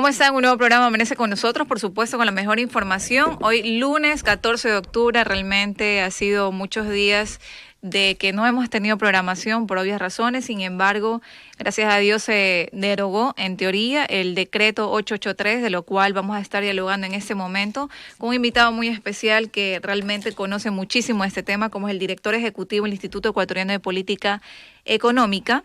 ¿Cómo están? Un nuevo programa Amanece con nosotros, por supuesto, con la mejor información. Hoy, lunes 14 de octubre, realmente ha sido muchos días de que no hemos tenido programación por obvias razones. Sin embargo, gracias a Dios se derogó, en teoría, el decreto 883, de lo cual vamos a estar dialogando en este momento con un invitado muy especial que realmente conoce muchísimo este tema, como es el director ejecutivo del Instituto Ecuatoriano de Política Económica,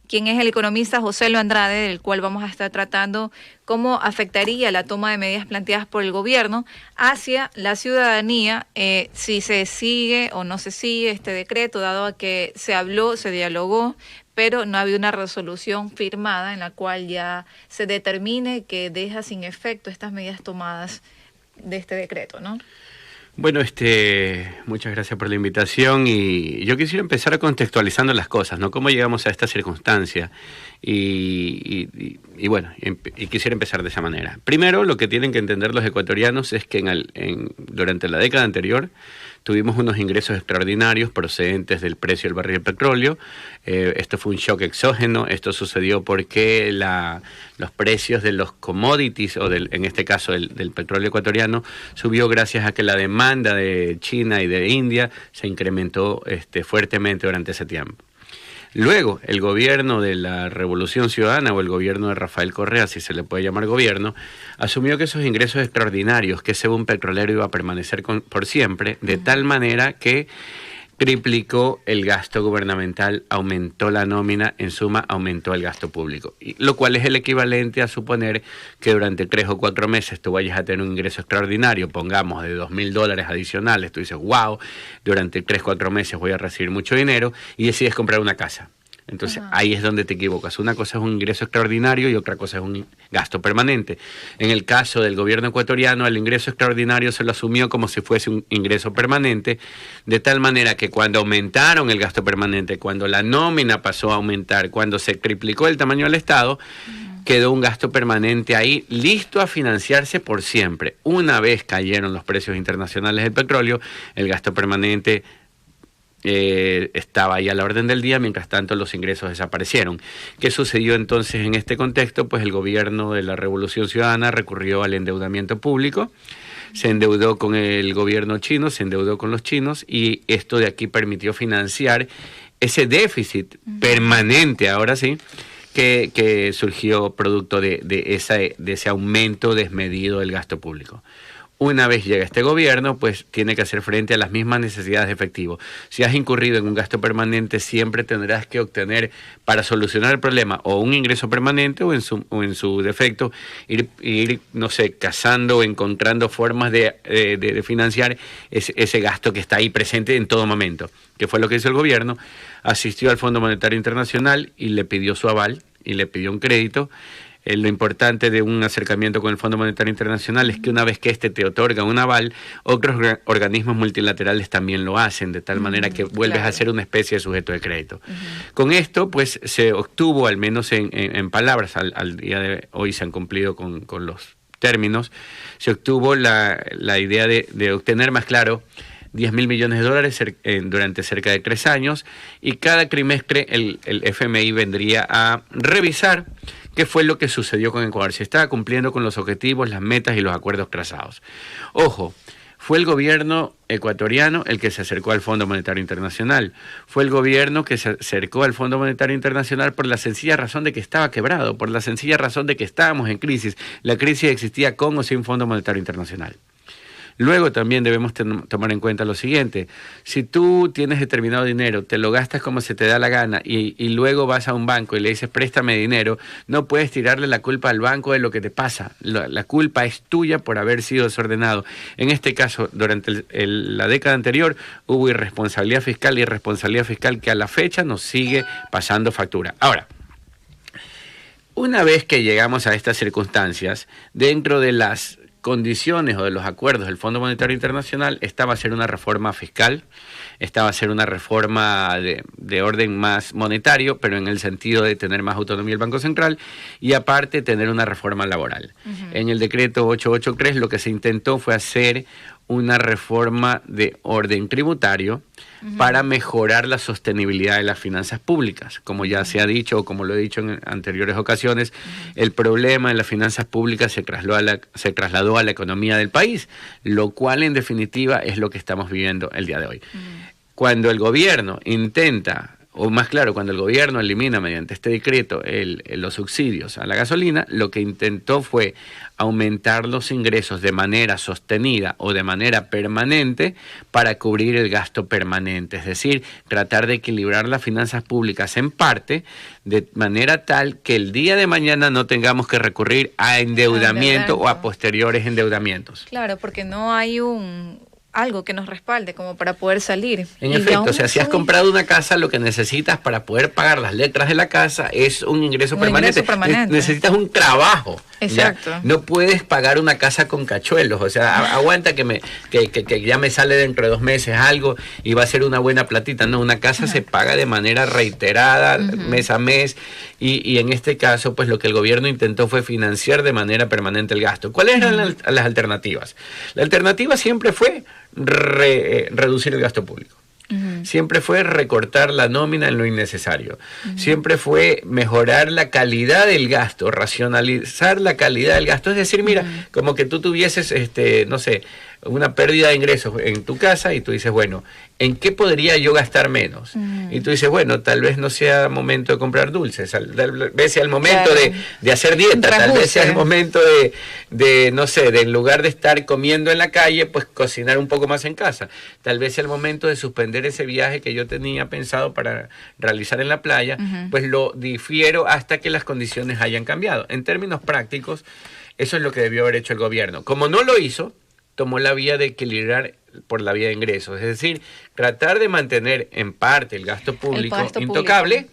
quien es el economista José Lo Andrade, del cual vamos a estar tratando cómo afectaría la toma de medidas planteadas por el gobierno hacia la ciudadanía, si se sigue o no se sigue este decreto, dado a que se habló, se dialogó, pero no había una resolución firmada en la cual ya se determine que deja sin efecto estas medidas tomadas de este decreto, ¿no? Bueno, muchas gracias por la invitación y yo quisiera empezar contextualizando las cosas, ¿no? ¿Cómo llegamos a esta circunstancia? Y quisiera empezar de esa manera. Primero, lo que tienen que entender los ecuatorianos es que durante la década anterior tuvimos unos ingresos extraordinarios procedentes del precio del barril de petróleo. Esto fue un shock exógeno. Esto sucedió porque los precios de los commodities, en este caso del petróleo ecuatoriano, subió gracias a que la demanda de China y de India se incrementó fuertemente durante ese tiempo. Luego, el gobierno de la Revolución Ciudadana, o el gobierno de Rafael Correa, si se le puede llamar gobierno, asumió que esos ingresos extraordinarios, que ese boom petrolero iba a permanecer por siempre, de tal manera que triplicó el gasto gubernamental, aumentó la nómina, en suma aumentó el gasto público, lo cual es el equivalente a suponer que durante 3 o 4 meses tú vayas a tener un ingreso extraordinario, pongamos de $2,000 adicionales, tú dices, wow, durante 3 o 4 meses voy a recibir mucho dinero y decides comprar una casa. Entonces, ahí es donde te equivocas. Una cosa es un ingreso extraordinario y otra cosa es un gasto permanente. En el caso del gobierno ecuatoriano, el ingreso extraordinario se lo asumió como si fuese un ingreso permanente, de tal manera que cuando aumentaron el gasto permanente, cuando la nómina pasó a aumentar, cuando se triplicó el tamaño del Estado, quedó un gasto permanente ahí, listo a financiarse por siempre. Una vez cayeron los precios internacionales del petróleo, el gasto permanente estaba ahí a la orden del día, mientras tanto los ingresos desaparecieron. ¿Qué sucedió entonces en este contexto? Pues el gobierno de la Revolución Ciudadana recurrió al endeudamiento público, se endeudó con el gobierno chino, se endeudó con los chinos y esto de aquí permitió financiar ese déficit permanente, ahora sí, que surgió producto de ese aumento desmedido del gasto público. Una vez llega este gobierno, pues tiene que hacer frente a las mismas necesidades de efectivo. Si has incurrido en un gasto permanente, siempre tendrás que obtener, para solucionar el problema, o un ingreso permanente o en su defecto, ir no sé, cazando o encontrando formas de financiar ese gasto que está ahí presente en todo momento. ¿Qué fue lo que hizo el gobierno? Asistió al Fondo Monetario Internacional y le pidió su aval y le pidió un crédito. Lo importante de un acercamiento con el Fondo Monetario Internacional es que una vez que te otorga un aval, otros organismos multilaterales también lo hacen, de tal manera que vuelves a ser una especie de sujeto de crédito. Con esto, pues, se obtuvo, al menos en palabras, al día de hoy se han cumplido con los términos, se obtuvo la idea de obtener, más claro, $10,000 millones durante cerca de 3 años, y cada trimestre el FMI vendría a revisar qué fue lo que sucedió con Ecuador, si estaba cumpliendo con los objetivos, las metas y los acuerdos trazados. Ojo, fue el gobierno ecuatoriano el que se acercó al Fondo Monetario Internacional. Fue el gobierno que se acercó al Fondo Monetario Internacional por la sencilla razón de que estaba quebrado, por la sencilla razón de que estábamos en crisis. La crisis existía con o sin Fondo Monetario Internacional. Luego también debemos tomar en cuenta lo siguiente: si tú tienes determinado dinero, te lo gastas como se te da la gana y luego vas a un banco y le dices préstame dinero, no puedes tirarle la culpa al banco de lo que te pasa. La culpa es tuya por haber sido desordenado. En este caso, durante la década anterior hubo irresponsabilidad fiscal que a la fecha nos sigue pasando factura. Ahora, una vez que llegamos a estas circunstancias, dentro de las condiciones o de los acuerdos del Fondo Monetario Internacional estaba hacer una reforma fiscal, estaba hacer una reforma de orden más monetario, pero en el sentido de tener más autonomía el Banco Central, y aparte tener una reforma laboral. En el decreto 883 lo que se intentó fue hacer una reforma de orden tributario para mejorar la sostenibilidad de las finanzas públicas. Como ya se ha dicho, o como lo he dicho en anteriores ocasiones, el problema en las finanzas públicas se trasladó a la economía del país, lo cual en definitiva es lo que estamos viviendo el día de hoy. Cuando el gobierno intenta, o más claro, cuando el gobierno elimina mediante este decreto los subsidios a la gasolina, lo que intentó fue aumentar los ingresos de manera sostenida o de manera permanente para cubrir el gasto permanente, es decir, tratar de equilibrar las finanzas públicas en parte de manera tal que el día de mañana no tengamos que recurrir a endeudamiento o a posteriores endeudamientos. Claro, porque no hay algo que nos respalde como para poder salir. En efecto, o sea, si has comprado una casa, lo que necesitas para poder pagar las letras de la casa es un ingreso permanente. Necesitas un trabajo. Exacto. ¿Ya? No puedes pagar una casa con cachuelos, o sea, aguanta que ya me sale dentro de 2 meses algo y va a ser una buena platita. No, una casa se paga de manera reiterada, mes a mes, y en este caso, pues lo que el gobierno intentó fue financiar de manera permanente el gasto. ¿Cuáles eran las alternativas? La alternativa siempre fue reducir el gasto público. Siempre fue recortar la nómina en lo innecesario. Siempre fue mejorar la calidad del gasto, racionalizar la calidad del gasto. Es decir, mira, como que tú tuvieses, no sé, una pérdida de ingresos en tu casa y tú dices, bueno, ¿en qué podría yo gastar menos? Y tú dices, bueno, tal vez no sea momento de comprar dulces, tal vez sea el momento de hacer dieta, tal vez sea el momento de, no sé, de en lugar de estar comiendo en la calle, pues cocinar un poco más en casa. Tal vez sea el momento de suspender ese viaje que yo tenía pensado para realizar en la playa, pues lo difiero hasta que las condiciones hayan cambiado. En términos prácticos, eso es lo que debió haber hecho el gobierno. Como no lo hizo, tomó la vía de equilibrar por la vía de ingresos, es decir, tratar de mantener en parte el gasto público intocable,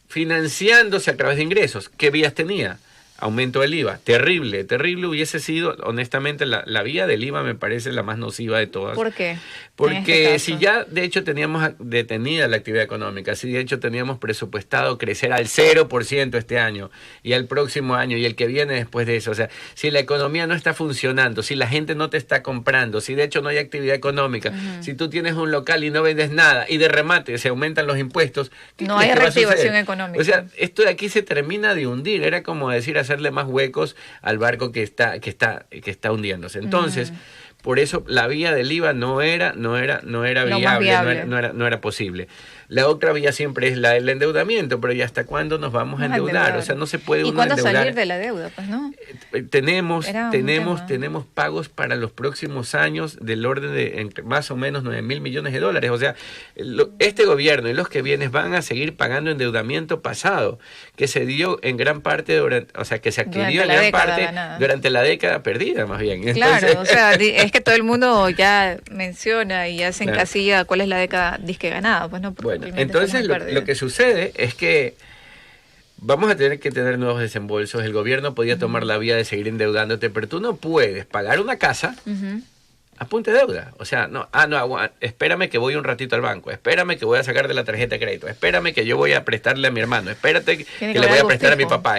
financiándose a través de ingresos. ¿Qué vías tenía? Aumento del IVA, terrible hubiese sido, honestamente, la vía del IVA me parece la más nociva de todas. ¿Por qué? Porque si ya de hecho teníamos detenida la actividad económica, si de hecho teníamos presupuestado crecer al 0% este año y al próximo año y el que viene después de eso, o sea, si la economía no está funcionando, si la gente no te está comprando, si de hecho no hay actividad económica, si tú tienes un local y no vendes nada y de remate se aumentan los impuestos, no hay reactivación económica. O sea, esto de aquí se termina de hundir, era como decir hacerle más huecos al barco que está hundiéndose. Entonces, por eso la vía del IVA no era viable. No era posible. La otra vía siempre es la del endeudamiento, pero ¿y hasta cuándo nos vamos a endeudar? O sea, no se puede uno endeudar. ¿Y cuándo salir de la deuda? Pues no. Tenemos pagos para los próximos años del orden de entre más o menos 9.000 millones de dólares. O sea, este gobierno y los que vienen van a seguir pagando endeudamiento pasado, que se dio en gran parte, que se adquirió en gran parte durante la década perdida, más bien. Claro, entonces, o sea, es que todo el mundo ya menciona y ya se encasilla cuál es la década disque ganada, pues no. Bueno, entonces lo que sucede es que vamos a tener que tener nuevos desembolsos. El gobierno podía tomar la vía de seguir endeudándote, pero tú no puedes pagar una casa a punta de deuda. O sea, espérame que voy un ratito al banco, espérame que voy a sacar de la tarjeta de crédito, espérame que yo voy a prestarle a mi hermano, espérate que le voy a prestar a mi papá,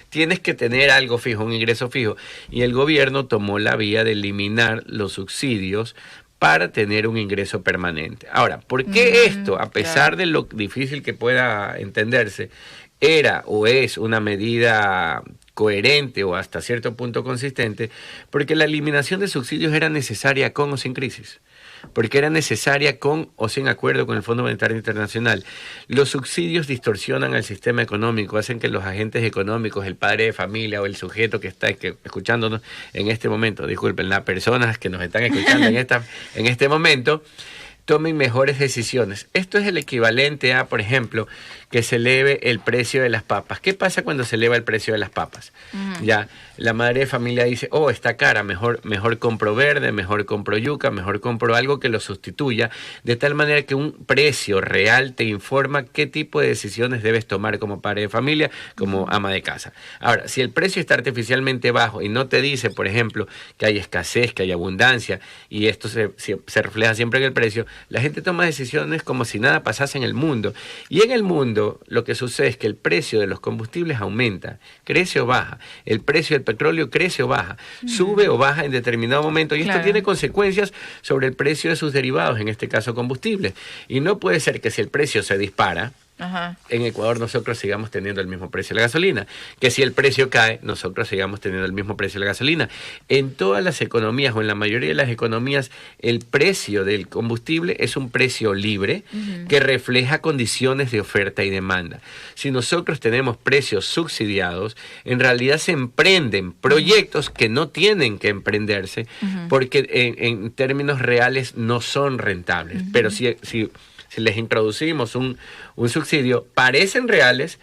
tienes que tener algo fijo, un ingreso fijo. Y el gobierno tomó la vía de eliminar los subsidios para tener un ingreso permanente. Ahora, ¿por qué esto, a pesar de lo difícil que pueda entenderse, era o es una medida coherente o hasta cierto punto consistente? Porque la eliminación de subsidios era necesaria con o sin crisis. Porque era necesaria con o sin acuerdo con el Fondo Monetario Internacional. Los subsidios distorsionan el sistema económico, hacen que los agentes económicos, el padre de familia o el sujeto que está escuchándonos en este momento, disculpen, las personas que nos están escuchando en este momento, tomen mejores decisiones. Esto es el equivalente a, por ejemplo, que se eleve el precio de las papas. ¿Qué pasa cuando se eleva el precio de las papas? Ya, la madre de familia dice, está cara, mejor compro verde, mejor compro yuca, mejor compro algo que lo sustituya, de tal manera que un precio real te informa qué tipo de decisiones debes tomar como padre de familia, como ama de casa. Ahora, si el precio está artificialmente bajo y no te dice, por ejemplo, que hay escasez, que hay abundancia, y esto se refleja siempre en el precio, La gente toma decisiones como si nada pasase en el mundo. Y en el mundo lo que sucede es que el precio de los combustibles aumenta, crece o baja. El precio del petróleo crece o baja, sube o baja en determinado momento. Y esto tiene consecuencias sobre el precio de sus derivados, en este caso combustibles. Y no puede ser que si el precio se dispara, en Ecuador nosotros sigamos teniendo el mismo precio de la gasolina, que si el precio cae, nosotros sigamos teniendo el mismo precio de la gasolina. En todas las economías o en la mayoría de las economías, el precio del combustible es un precio libre que refleja condiciones de oferta y demanda. Si nosotros tenemos precios subsidiados, en realidad se emprenden proyectos que no tienen que emprenderse porque en términos reales no son rentables. Pero si les introducimos un subsidio, parecen reales,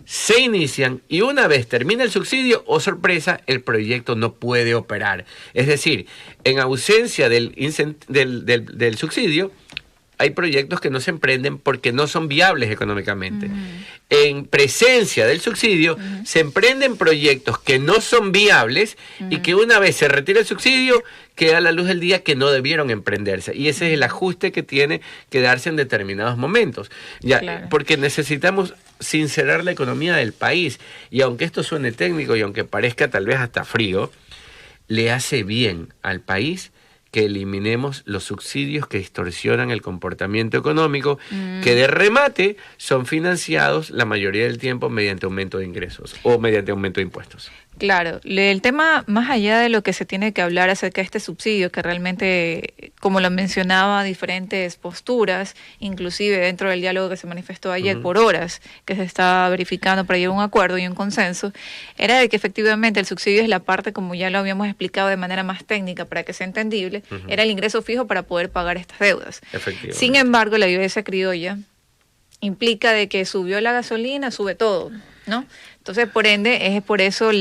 se inician y una vez termina el subsidio, oh sorpresa, el proyecto no puede operar. Es decir, en ausencia del subsidio, hay proyectos que no se emprenden porque no son viables económicamente. En presencia del subsidio, se emprenden proyectos que no son viables y que una vez se retira el subsidio, queda a la luz del día que no debieron emprenderse. Y ese es el ajuste que tiene que darse en determinados momentos. Porque necesitamos sincerar la economía del país. Y aunque esto suene técnico y aunque parezca tal vez hasta frío, le hace bien al país que eliminemos los subsidios que distorsionan el comportamiento económico, que de remate son financiados la mayoría del tiempo mediante aumento de ingresos o mediante aumento de impuestos. Claro, el tema, más allá de lo que se tiene que hablar acerca de este subsidio, que realmente, como lo mencionaba, diferentes posturas, inclusive dentro del diálogo que se manifestó ayer por horas, que se está verificando para llegar a un acuerdo y un consenso, era de que efectivamente el subsidio es la parte, como ya lo habíamos explicado de manera más técnica para que sea entendible, era el ingreso fijo para poder pagar estas deudas. Sin embargo, la vivencia criolla implica de que subió la gasolina, sube todo, ¿no? Entonces, por ende, es por eso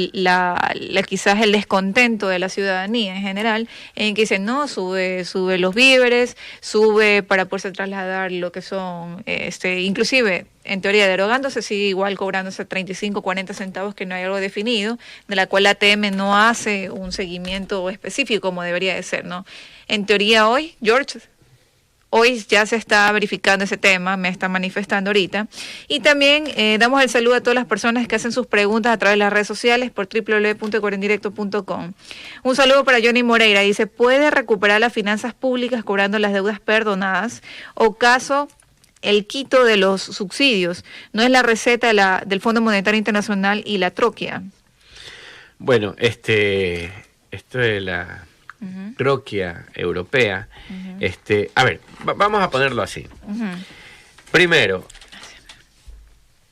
quizás el descontento de la ciudadanía en general, en que dicen, no, sube los víveres, sube para poderse trasladar lo que son, inclusive, en teoría, derogándose, sigue igual cobrándose 35, 40 centavos, que no hay algo definido, de la cual la ATM no hace un seguimiento específico como debería de ser, ¿no? En teoría hoy, George, hoy ya se está verificando ese tema, me está manifestando ahorita. Y también damos el saludo a todas las personas que hacen sus preguntas a través de las redes sociales por www.ecuadorindirecto.com. Un saludo para Johnny Moreira. Dice, ¿puede recuperar las finanzas públicas cobrando las deudas perdonadas? O caso, el quito de los subsidios. ¿No es la receta del Fondo Monetario Internacional y la troquia? Bueno, esto de la troquia europea, a ver, vamos a ponerlo así. Primero,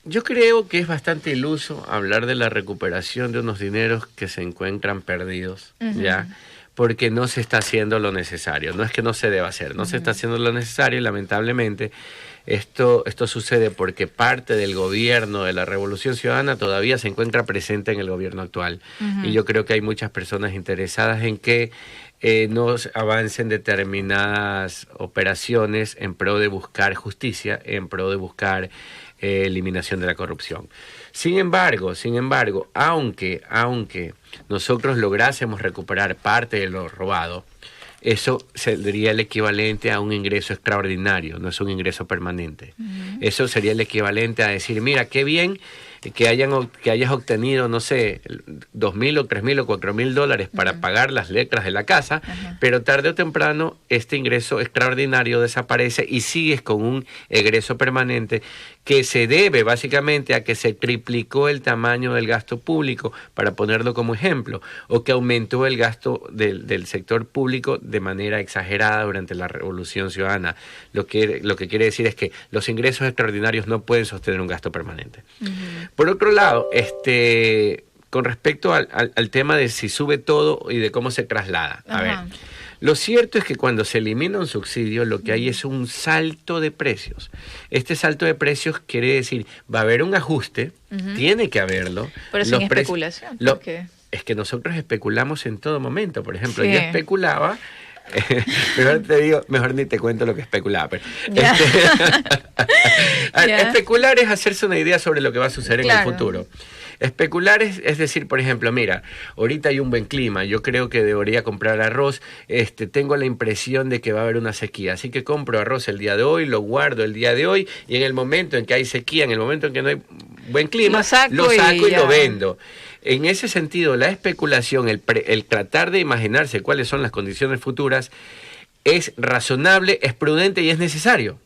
yo creo que es bastante iluso hablar de la recuperación de unos dineros que se encuentran perdidos, ¿ya? Porque no se está haciendo lo necesario. No es que no se deba hacer, no se está haciendo lo necesario y lamentablemente esto sucede porque parte del gobierno de la Revolución Ciudadana todavía se encuentra presente en el gobierno actual. Y yo creo que hay muchas personas interesadas en que no avancen determinadas operaciones en pro de buscar justicia, en pro de buscar eliminación de la corrupción. Sin embargo, aunque nosotros lográsemos recuperar parte de lo robado, eso sería el equivalente a un ingreso extraordinario, no es un ingreso permanente. Eso sería el equivalente a decir, mira, qué bien que hayas obtenido, no sé, 2.000 o 3.000 o 4.000 dólares para pagar las letras de la casa, pero tarde o temprano este ingreso extraordinario desaparece y sigues con un egreso permanente que se debe básicamente a que se triplicó el tamaño del gasto público, para ponerlo como ejemplo, o que aumentó el gasto del sector público de manera exagerada durante la Revolución Ciudadana. Lo que quiere decir es que los ingresos extraordinarios no pueden sostener un gasto permanente. Por otro lado, con respecto al tema de si sube todo y de cómo se traslada. A ver, lo cierto es que cuando se elimina un subsidio, lo que hay es un salto de precios. Este salto de precios quiere decir, va a haber un ajuste, tiene que haberlo. Pero sin especulación. Es que nosotros especulamos en todo momento. Por ejemplo, yo especulaba... mejor ni te cuento lo que especulaba. Pero, especular es hacerse una idea sobre lo que va a suceder en el futuro. Especular es decir, por ejemplo, mira, ahorita hay un buen clima, yo creo que debería comprar arroz, tengo la impresión de que va a haber una sequía, así que compro arroz el día de hoy, lo guardo el día de hoy, y en el momento en que hay sequía, en el momento en que no hay buen clima, lo saco y lo vendo. En ese sentido, la especulación, el tratar de imaginarse cuáles son las condiciones futuras, es razonable, es prudente y es necesario,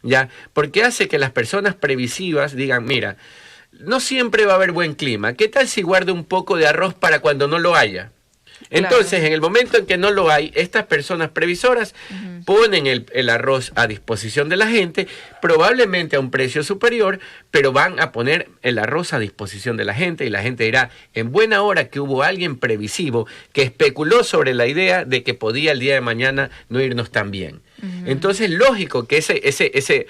¿ya? Porque hace que las personas previsivas digan, mira, no siempre va a haber buen clima, ¿qué tal si guardo un poco de arroz para cuando no lo haya? Entonces, claro, en el momento en que no lo hay, estas personas previsoras ponen el arroz a disposición de la gente, probablemente a un precio superior, pero van a poner el arroz a disposición de la gente y la gente dirá, en buena hora que hubo alguien previsivo que especuló sobre la idea de que podía el día de mañana no irnos tan bien. Entonces, lógico que ese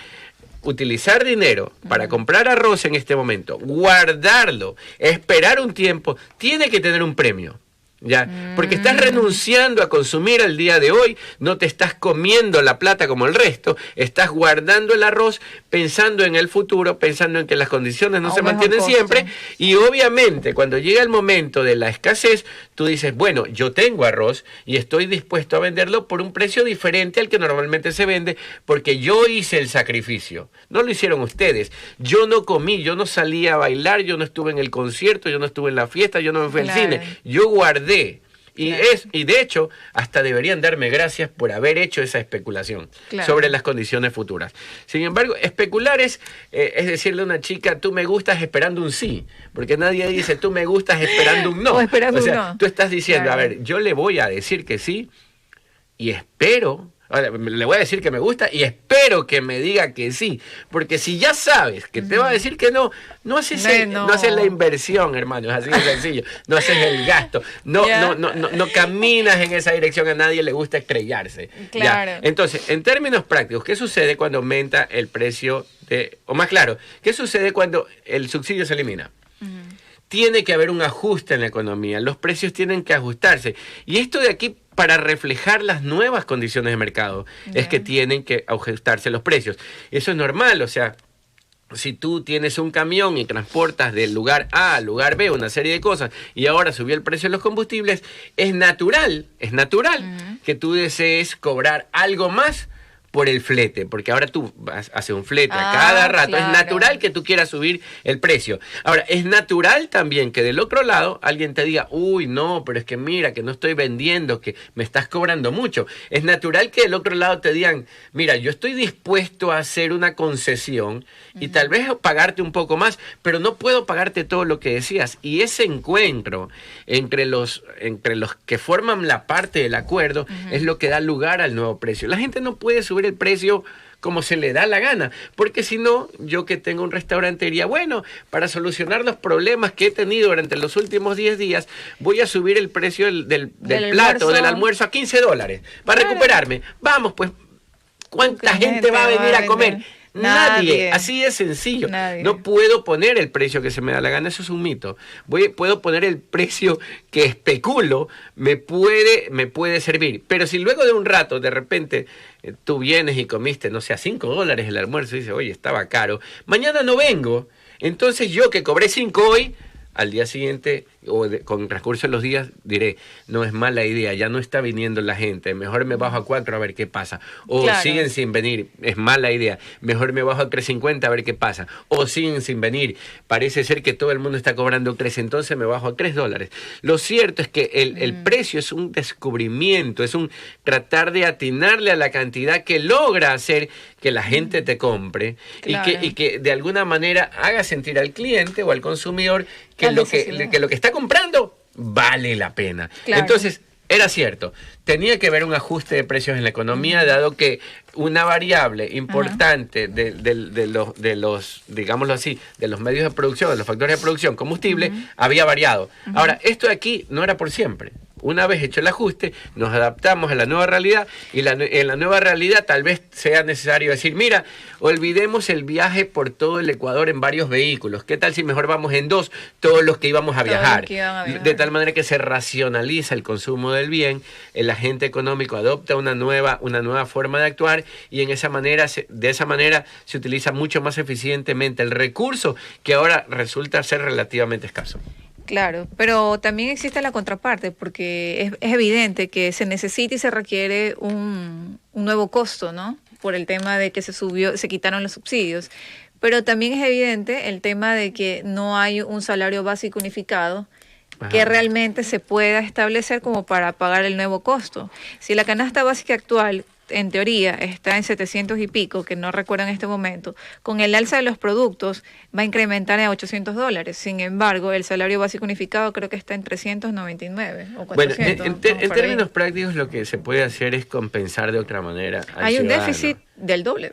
utilizar dinero para comprar arroz en este momento, guardarlo, esperar un tiempo, tiene que tener un premio. ¿Ya? Porque estás renunciando a consumir el día de hoy, no te estás comiendo la plata como el resto, estás guardando el arroz pensando en el futuro, pensando en que las condiciones no se mantienen siempre, y obviamente cuando llega el momento de la escasez, tú dices, bueno, yo tengo arroz y estoy dispuesto a venderlo por un precio diferente al que normalmente se vende, porque yo hice el sacrificio, no lo hicieron ustedes, yo no comí, yo no salí a bailar, yo no estuve en el concierto, yo no estuve en la fiesta, yo no me fui al cine, yo guardé. Y de hecho, hasta deberían darme gracias por haber hecho esa especulación sobre las condiciones futuras. Sin embargo, especular es decirle a una chica, tú me gustas esperando un sí, porque nadie dice, tú me gustas esperando un no. O sea, tú estás diciendo, a ver, yo le voy a decir que sí y espero... le voy a decir que me gusta y espero que me diga que sí, porque si ya sabes que te va a decir que no, no haces la inversión, hermano, es así de sencillo, no haces el gasto, no caminas en esa dirección, a nadie le gusta estrellarse. Claro. ¿Ya? Entonces, en términos prácticos, ¿qué sucede cuando aumenta el precio o más claro, qué sucede cuando el subsidio se elimina? Tiene que haber un ajuste en la economía, los precios tienen que ajustarse, y esto de aquí, para reflejar las nuevas condiciones de mercado, es que tienen que ajustarse los precios. Eso es normal, o sea, si tú tienes un camión y transportas del lugar A al lugar B una serie de cosas y ahora subió el precio de los combustibles, es natural que tú desees cobrar algo más por el flete, porque ahora tú haces un flete a cada rato, claro. Es natural que tú quieras subir el precio. Ahora, es natural también que del otro lado alguien te diga, uy, no, pero es que mira, que no estoy vendiendo, que me estás cobrando mucho. Es natural que del otro lado te digan, mira, yo estoy dispuesto a hacer una concesión y tal vez pagarte un poco más, pero no puedo pagarte todo lo que decías. Y ese encuentro entre los que forman la parte del acuerdo es lo que da lugar al nuevo precio. La gente no puede subir el precio como se le da la gana, porque si no, yo que tengo un restaurante diría, bueno, para solucionar los problemas que he tenido durante los últimos 10 días, voy a subir el precio del plato, del almuerzo a $15, para recuperarme. Vamos, pues, ¿cuánta gente va a venir a comer? Nadie, así de sencillo. No puedo poner el precio que se me da la gana, eso es un mito. Puedo poner el precio que especulo, me puede servir. Pero si luego de un rato, de repente, tú vienes y comiste, no sé, a $5 el almuerzo y dices, oye, estaba caro, mañana no vengo. Entonces yo que cobré 5 hoy, al día siguiente, con el transcurso de los días, diré, no es mala idea, ya no está viniendo la gente, mejor me bajo a 4 a ver qué pasa. O siguen sin venir, es mala idea, mejor me bajo a 3.50 a ver qué pasa. O siguen sin venir, parece ser que todo el mundo está cobrando 3, entonces me bajo a $3. Lo cierto es que el precio es un descubrimiento, es un tratar de atinarle a la cantidad que logra hacer que la gente te compre y que de alguna manera haga sentir al cliente o al consumidor que lo que está comprando vale la pena. Entonces, era cierto, tenía que haber un ajuste de precios en la economía, dado que una variable importante de los, digámoslo así, de los medios de producción, de los factores de producción, combustible, había variado. Ahora, esto de aquí no era por siempre. Una vez hecho el ajuste, nos adaptamos a la nueva realidad y en la nueva realidad tal vez sea necesario decir, mira, olvidemos el viaje por todo el Ecuador en varios vehículos. ¿Qué tal si mejor vamos en 2 todos los que íbamos a viajar? De tal manera que se racionaliza el consumo del bien, el agente económico adopta una nueva forma de actuar y de esa manera se utiliza mucho más eficientemente el recurso que ahora resulta ser relativamente escaso. Claro, pero también existe la contraparte, porque es evidente que se necesita y se requiere un nuevo costo, ¿no? Por el tema de que se quitaron los subsidios. Pero también es evidente el tema de que no hay un salario básico unificado que realmente se pueda establecer como para pagar el nuevo costo. Si la canasta básica actual, en teoría, está en 700 y pico, que no recuerdo en este momento, con el alza de los productos va a incrementar a $800. Sin embargo, el salario básico unificado creo que está en 399 o 400. Bueno, en términos prácticos lo que se puede hacer es compensar de otra manera al Hay un ciudadano. déficit del doble,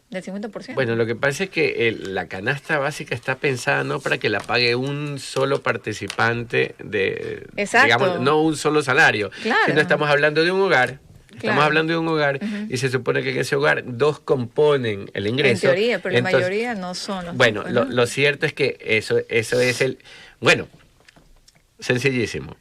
del 50%. Bueno, lo que pasa es que la canasta básica está pensada no para que la pague un solo participante digamos, no un solo salario, sino estamos hablando de un hogar. Estamos hablando de un hogar y se supone que en ese hogar 2 componen el ingreso. En teoría, pero entonces, la mayoría no son los. Bueno, lo cierto es que eso es el... Bueno, sencillísimo.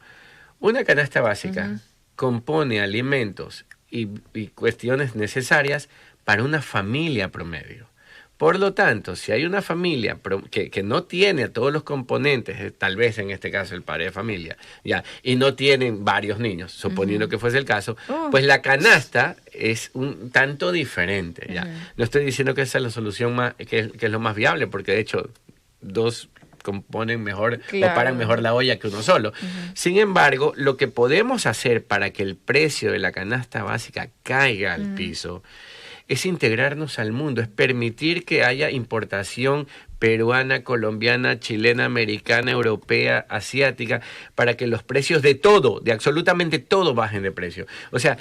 Una canasta básica compone alimentos y cuestiones necesarias para una familia promedio. Por lo tanto, si hay una familia que no tiene todos los componentes, tal vez en este caso el padre de familia, ya, y no tienen varios niños, suponiendo que fuese el caso, pues la canasta es un tanto diferente. Ya. No estoy diciendo que esa es la solución que es lo más viable, porque de hecho 2 componen mejor o paran mejor la olla que uno solo. Sin embargo, lo que podemos hacer para que el precio de la canasta básica caiga al piso es integrarnos al mundo, es permitir que haya importación peruana, colombiana, chilena, americana, europea, asiática, para que los precios de todo, de absolutamente todo, bajen de precio. O sea,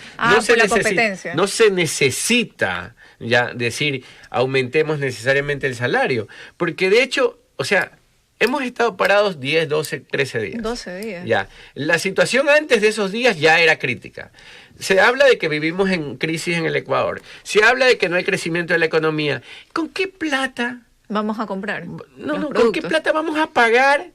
no se necesita ya decir aumentemos necesariamente el salario, porque de hecho, o sea, hemos estado parados 10, 12, 13 días. 12 días. Ya. La situación antes de esos días ya era crítica. Se habla de que vivimos en crisis en el Ecuador. Se habla de que no hay crecimiento de la economía. ¿Con qué plata vamos a comprar? ¿Con qué plata vamos a pagar?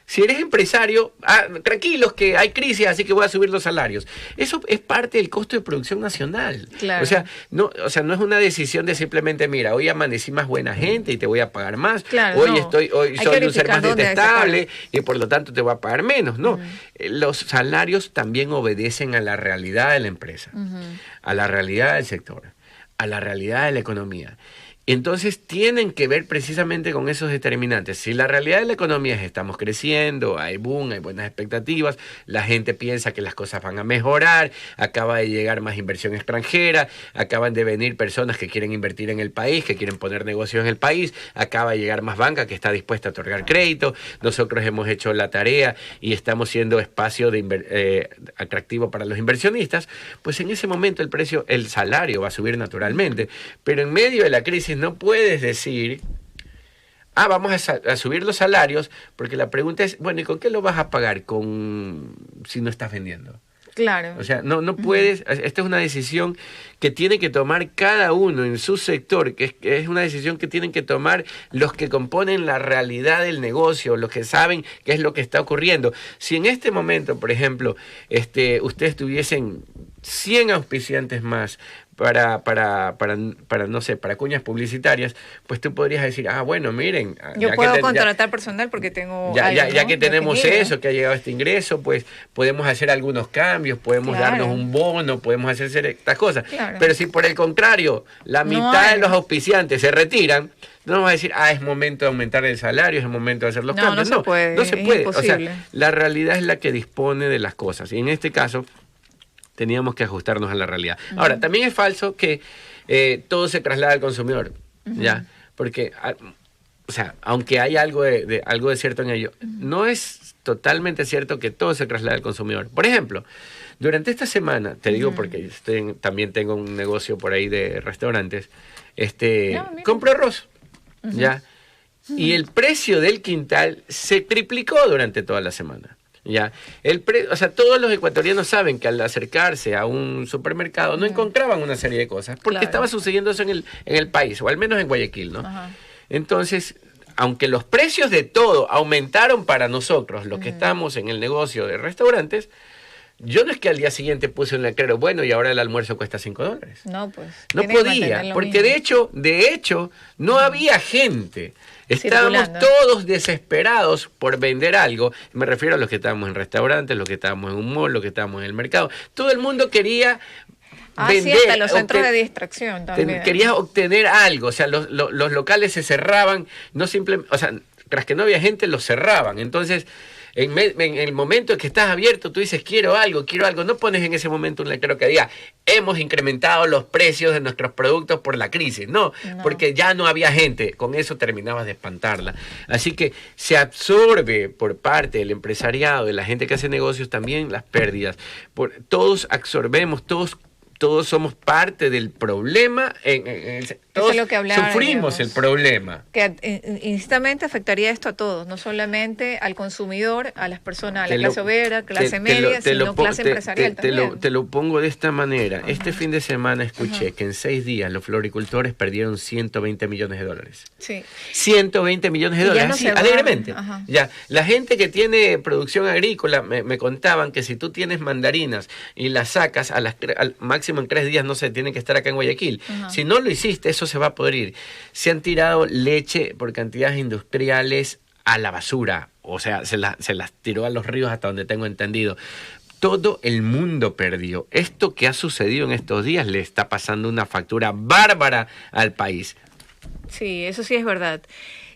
Si eres empresario, tranquilos que hay crisis, así que voy a subir los salarios. Eso es parte del costo de producción nacional. Claro. O sea, no es una decisión de simplemente, mira, hoy amanecí más buena gente y te voy a pagar más. Claro, hoy soy un ser más detestable y por lo tanto te voy a pagar menos. No, los salarios también obedecen a la realidad de la empresa, a la realidad del sector, a la realidad de la economía. Entonces tienen que ver precisamente con esos determinantes. Si la realidad de la economía es estamos creciendo, hay boom, hay buenas expectativas, la gente piensa que las cosas van a mejorar, acaba de llegar más inversión extranjera, acaban de venir personas que quieren invertir en el país, que quieren poner negocios en el país, acaba de llegar más banca que está dispuesta a otorgar crédito, nosotros hemos hecho la tarea y estamos siendo espacio atractivo para los inversionistas, pues en ese momento el salario va a subir naturalmente, pero en medio de la crisis no puedes decir, vamos a subir los salarios, porque la pregunta es, bueno, ¿y con qué lo vas a pagar si no estás vendiendo? Claro. O sea, no puedes, esta es una decisión que tiene que tomar cada uno en su sector, que es una decisión que tienen que tomar los que componen la realidad del negocio, los que saben qué es lo que está ocurriendo. Si en este momento, por ejemplo, ustedes tuviesen 100 auspiciantes más para no sé, para cuñas publicitarias, pues tú podrías decir, bueno, miren, yo puedo contratar personal porque tengo ya que tenemos eso, que ha llegado este ingreso, pues podemos hacer algunos cambios, podemos darnos un bono, podemos hacer estas cosas. Claro. Pero si por el contrario, la mitad de los auspiciantes se retiran, no vamos a decir, es momento de aumentar el salario, es el momento de hacer los cambios. No se puede. O sea, la realidad es la que dispone de las cosas. Y en este caso teníamos que ajustarnos a la realidad. Ahora, también es falso que todo se traslada al consumidor, ¿ya? Porque, o sea, aunque hay algo de cierto en ello, no es totalmente cierto que todo se traslada al consumidor. Por ejemplo, durante esta semana, te digo porque también tengo un negocio por ahí de restaurantes, compro arroz, ¿ya? Y el precio del quintal se triplicó durante toda la semana. Ya, o sea, todos los ecuatorianos saben que al acercarse a un supermercado no encontraban una serie de cosas, porque estaba sucediendo eso en el país, o al menos en Guayaquil, ¿no? Entonces, aunque los precios de todo aumentaron para nosotros, los que estamos en el negocio de restaurantes, yo no es que al día siguiente puse un letrero, bueno, y ahora el almuerzo cuesta $5. No, pues. No podía, porque de hecho, no había gente. Estábamos todos desesperados por vender algo. Me refiero a los que estábamos en restaurantes, los que estábamos en un mall, los que estábamos en el mercado. Todo el mundo quería vender. Sí, hasta los centros de distracción también. Querías obtener algo. O sea, los locales se cerraban, no simplemente, o sea, tras que no había gente, los cerraban. Entonces, en el momento en que estás abierto, tú dices, quiero algo, no pones en ese momento un letrero que diga, hemos incrementado los precios de nuestros productos por la crisis. No, porque ya no había gente, con eso terminabas de espantarla. Así que se absorbe por parte del empresariado, de la gente que hace negocios también las pérdidas. Todos absorbemos, todos somos parte del problema, todos es lo que hablaba, sufrimos el problema. Que instintamente afectaría esto a todos, no solamente al consumidor, a las personas, a la clase obrera, clase media, sino clase empresarial también. Te lo pongo de esta manera. Este fin de semana escuché que en 6 días los floricultores perdieron $120 millones. Sí. $120 millones, así, alegremente. Ya, la gente que tiene producción agrícola me contaban que si tú tienes mandarinas y las sacas al máximo en 3 días, no sé, tienen que estar acá en Guayaquil. Si no lo hiciste, eso se va a poder ir. Se han tirado leche por cantidades industriales a la basura. O sea, se las tiró a los ríos hasta donde tengo entendido. Todo el mundo perdió. Esto que ha sucedido en estos días le está pasando una factura bárbara al país. Sí, eso sí es verdad.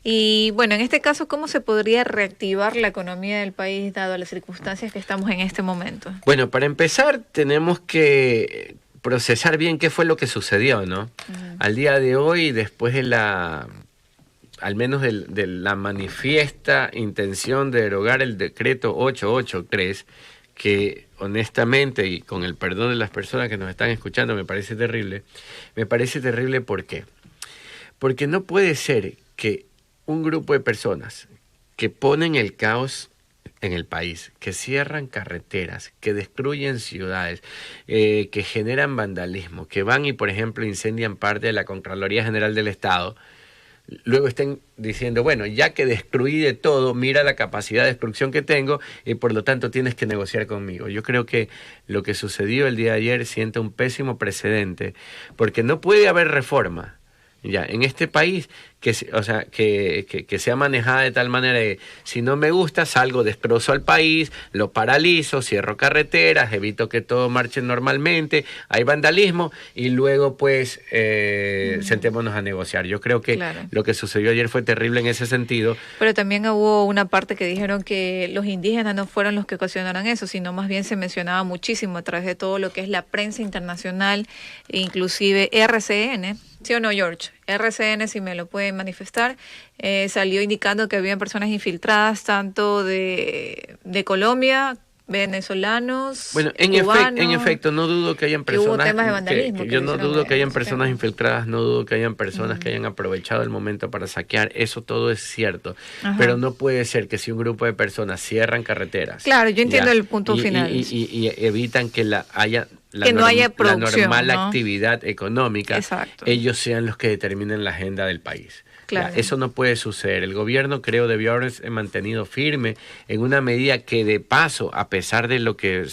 Y bueno, en este caso, ¿cómo se podría reactivar la economía del país dado las circunstancias que estamos en este momento? Bueno, para empezar tenemos que procesar bien qué fue lo que sucedió, ¿no? Al día de hoy, después de al menos de la manifiesta intención de derogar el decreto 883, que honestamente, y con el perdón de las personas que nos están escuchando, me parece terrible. Me parece terrible, ¿por qué? Porque no puede ser que un grupo de personas que ponen el caos en el país, que cierran carreteras, que destruyen ciudades, que generan vandalismo, que van y, por ejemplo, incendian parte de la Contraloría General del Estado, luego estén diciendo, bueno, ya que destruí de todo, mira la capacidad de destrucción que tengo y por lo tanto tienes que negociar conmigo. Yo creo que lo que sucedió el día de ayer sienta un pésimo precedente, porque no puede haber reforma ya en este país que sea manejada de tal manera de, si no me gusta, salgo, destrozo al país, lo paralizo, cierro carreteras, evito que todo marche normalmente, hay vandalismo y luego pues sentémonos a negociar. Yo creo que lo que sucedió ayer fue terrible en ese sentido. Pero también hubo una parte que dijeron que los indígenas no fueron los que ocasionaron eso, sino más bien se mencionaba muchísimo a través de todo lo que es la prensa internacional, inclusive RCN. ¿Sí o no, George? RCN, si me lo pueden manifestar, salió indicando que habían personas infiltradas tanto de Colombia, venezolanos, cubanos. En efecto, no dudo que hayan personas. Hubo temas de vandalismo. Yo no dudo que hayan personas infiltradas, no dudo que hayan personas que hayan aprovechado el momento para saquear. Eso todo es cierto. Pero no puede ser que si un grupo de personas cierran carreteras. Claro, yo entiendo el punto final. Y evitan que no haya producción, la normal actividad económica, ellos sean los que determinen la agenda del país. Claro. Eso no puede suceder. El gobierno, creo, debió haberse mantenido firme en una medida que, de paso, a pesar de lo que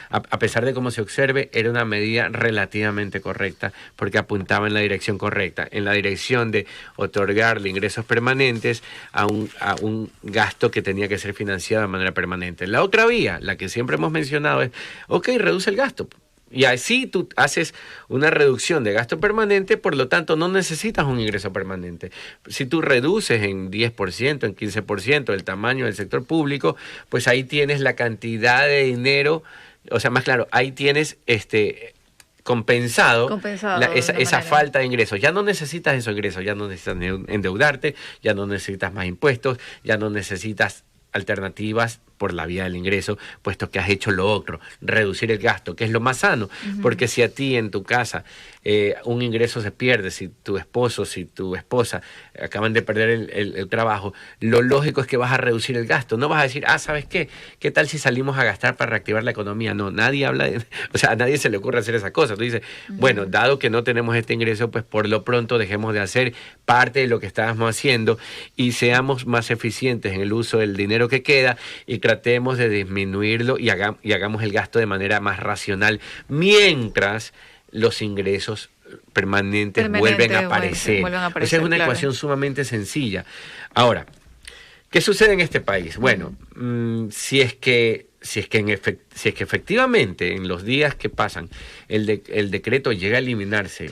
a pesar de cómo se observe, era una medida relativamente correcta, porque apuntaba en la dirección correcta, en la dirección de otorgarle ingresos permanentes a un gasto que tenía que ser financiado de manera permanente. La otra vía, la que siempre hemos mencionado, es, reduce el gasto. Y así tú haces una reducción de gasto permanente, por lo tanto no necesitas un ingreso permanente. Si tú reduces en 10%, en 15% el tamaño del sector público, pues ahí tienes la cantidad de dinero, o sea, más claro, ahí tienes compensado esa falta de ingresos. Ya no necesitas esos ingresos, ya no necesitas endeudarte, ya no necesitas más impuestos, ya no necesitas alternativas por la vía del ingreso, puesto que has hecho lo otro, reducir el gasto, que es lo más sano, porque si a ti en tu casa un ingreso se pierde, si tu esposo, si tu esposa acaban de perder el trabajo, lo lógico es que vas a reducir el gasto, no vas a decir, ¿sabes qué? ¿Qué tal si salimos a gastar para reactivar la economía? No, nadie habla o sea, a nadie se le ocurre hacer esa cosa. Tú dices, bueno, dado que no tenemos este ingreso, pues por lo pronto dejemos de hacer parte de lo que estábamos haciendo y seamos más eficientes en el uso del dinero que queda y tratemos de disminuirlo y hagamos el gasto de manera más racional, mientras los ingresos permanentes vuelven a aparecer. O sea, es una ecuación sumamente sencilla. Ahora, ¿qué sucede en este país? Bueno, si es que efectivamente en los días que pasan el decreto llega a eliminarse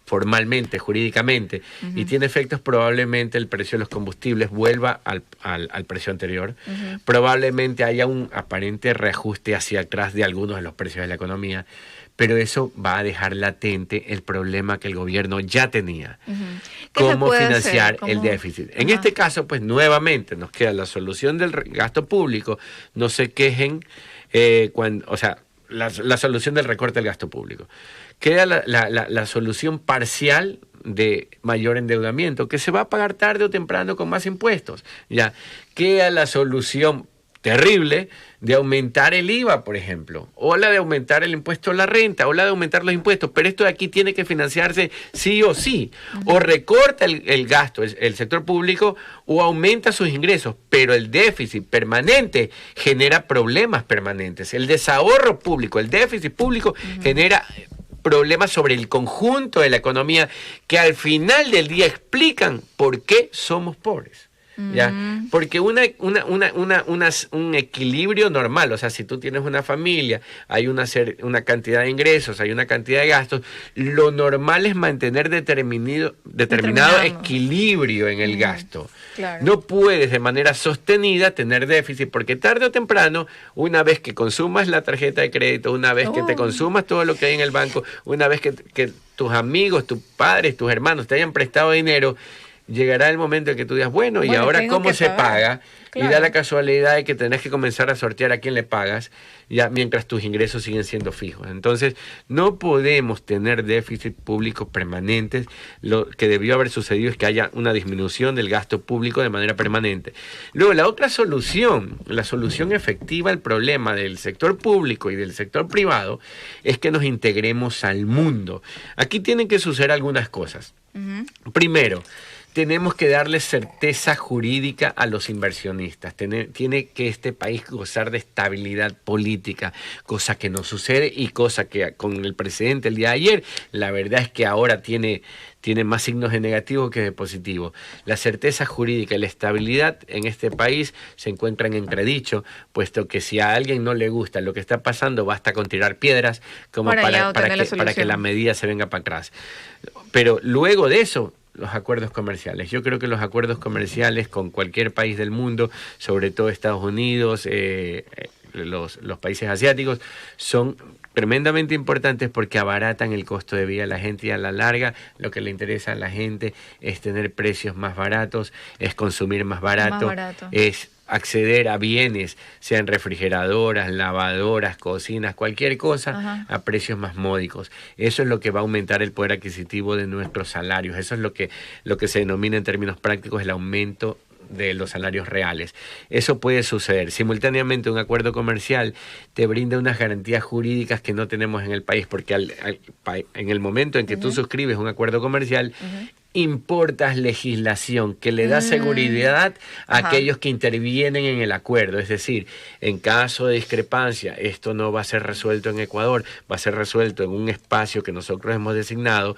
formalmente, jurídicamente, y tiene efectos, probablemente el precio de los combustibles vuelva al precio anterior. Probablemente haya un aparente reajuste hacia atrás de algunos de los precios de la economía, pero eso va a dejar latente el problema que el gobierno ya tenía. ¿Cómo financiar el déficit? En este caso, pues nuevamente nos queda la solución del gasto público. No se quejen la solución del recorte del gasto público. Queda la solución parcial de mayor endeudamiento, que se va a pagar tarde o temprano con más impuestos. Ya queda la solución terrible de aumentar el IVA, por ejemplo, o la de aumentar el impuesto a la renta, o la de aumentar los impuestos, pero esto de aquí tiene que financiarse sí o sí, o recorta el gasto, el sector público, o aumenta sus ingresos, pero el déficit permanente genera problemas permanentes, el desahorro público, el déficit público genera problemas sobre el conjunto de la economía que al final del día explican por qué somos pobres. ¿Ya? Porque un equilibrio normal, o sea, si tú tienes una familia, hay una cantidad de ingresos, hay una cantidad de gastos, lo normal es mantener determinado equilibrio en el gasto. Claro. No puedes de manera sostenida tener déficit, porque tarde o temprano, una vez que consumas la tarjeta de crédito, una vez que te consumas todo lo que hay en el banco, una vez que tus amigos, tus padres, tus hermanos te hayan prestado dinero, llegará el momento en que tú digas, bueno, ¿y ahora cómo se paga? Claro. Y da la casualidad de que tenés que comenzar a sortear a quién le pagas, ya mientras tus ingresos siguen siendo fijos. Entonces, no podemos tener déficit público permanentes. Lo que debió haber sucedido es que haya una disminución del gasto público de manera permanente. Luego, la otra solución, la solución efectiva al problema del sector público y del sector privado, es que nos integremos al mundo. Aquí tienen que suceder algunas cosas. Primero, tenemos que darle certeza jurídica a los inversionistas. Tiene que este país gozar de estabilidad política, cosa que no sucede y cosa que con el presidente el día de ayer, la verdad es que ahora tiene más signos de negativo que de positivo. La certeza jurídica y la estabilidad en este país se encuentran en entredicho, puesto que si a alguien no le gusta lo que está pasando, basta con tirar piedras como para que la medida se venga para atrás. Pero luego de eso, los acuerdos comerciales. Yo creo que los acuerdos comerciales con cualquier país del mundo, sobre todo Estados Unidos, los países asiáticos, son tremendamente importantes porque abaratan el costo de vida a la gente y a la larga lo que le interesa a la gente es tener precios más baratos, es consumir más barato. Es acceder a bienes, sean refrigeradoras, lavadoras, cocinas, cualquier cosa, a precios más módicos. Eso es lo que va a aumentar el poder adquisitivo de nuestros salarios. Eso es lo que se denomina en términos prácticos el aumento de los salarios reales. Eso puede suceder. Simultáneamente, un acuerdo comercial te brinda unas garantías jurídicas que no tenemos en el país, porque en el momento en que tú suscribes un acuerdo comercial, importas legislación que le da seguridad a aquellos que intervienen en el acuerdo. Es decir, en caso de discrepancia, esto no va a ser resuelto en Ecuador, va a ser resuelto en un espacio que nosotros hemos designado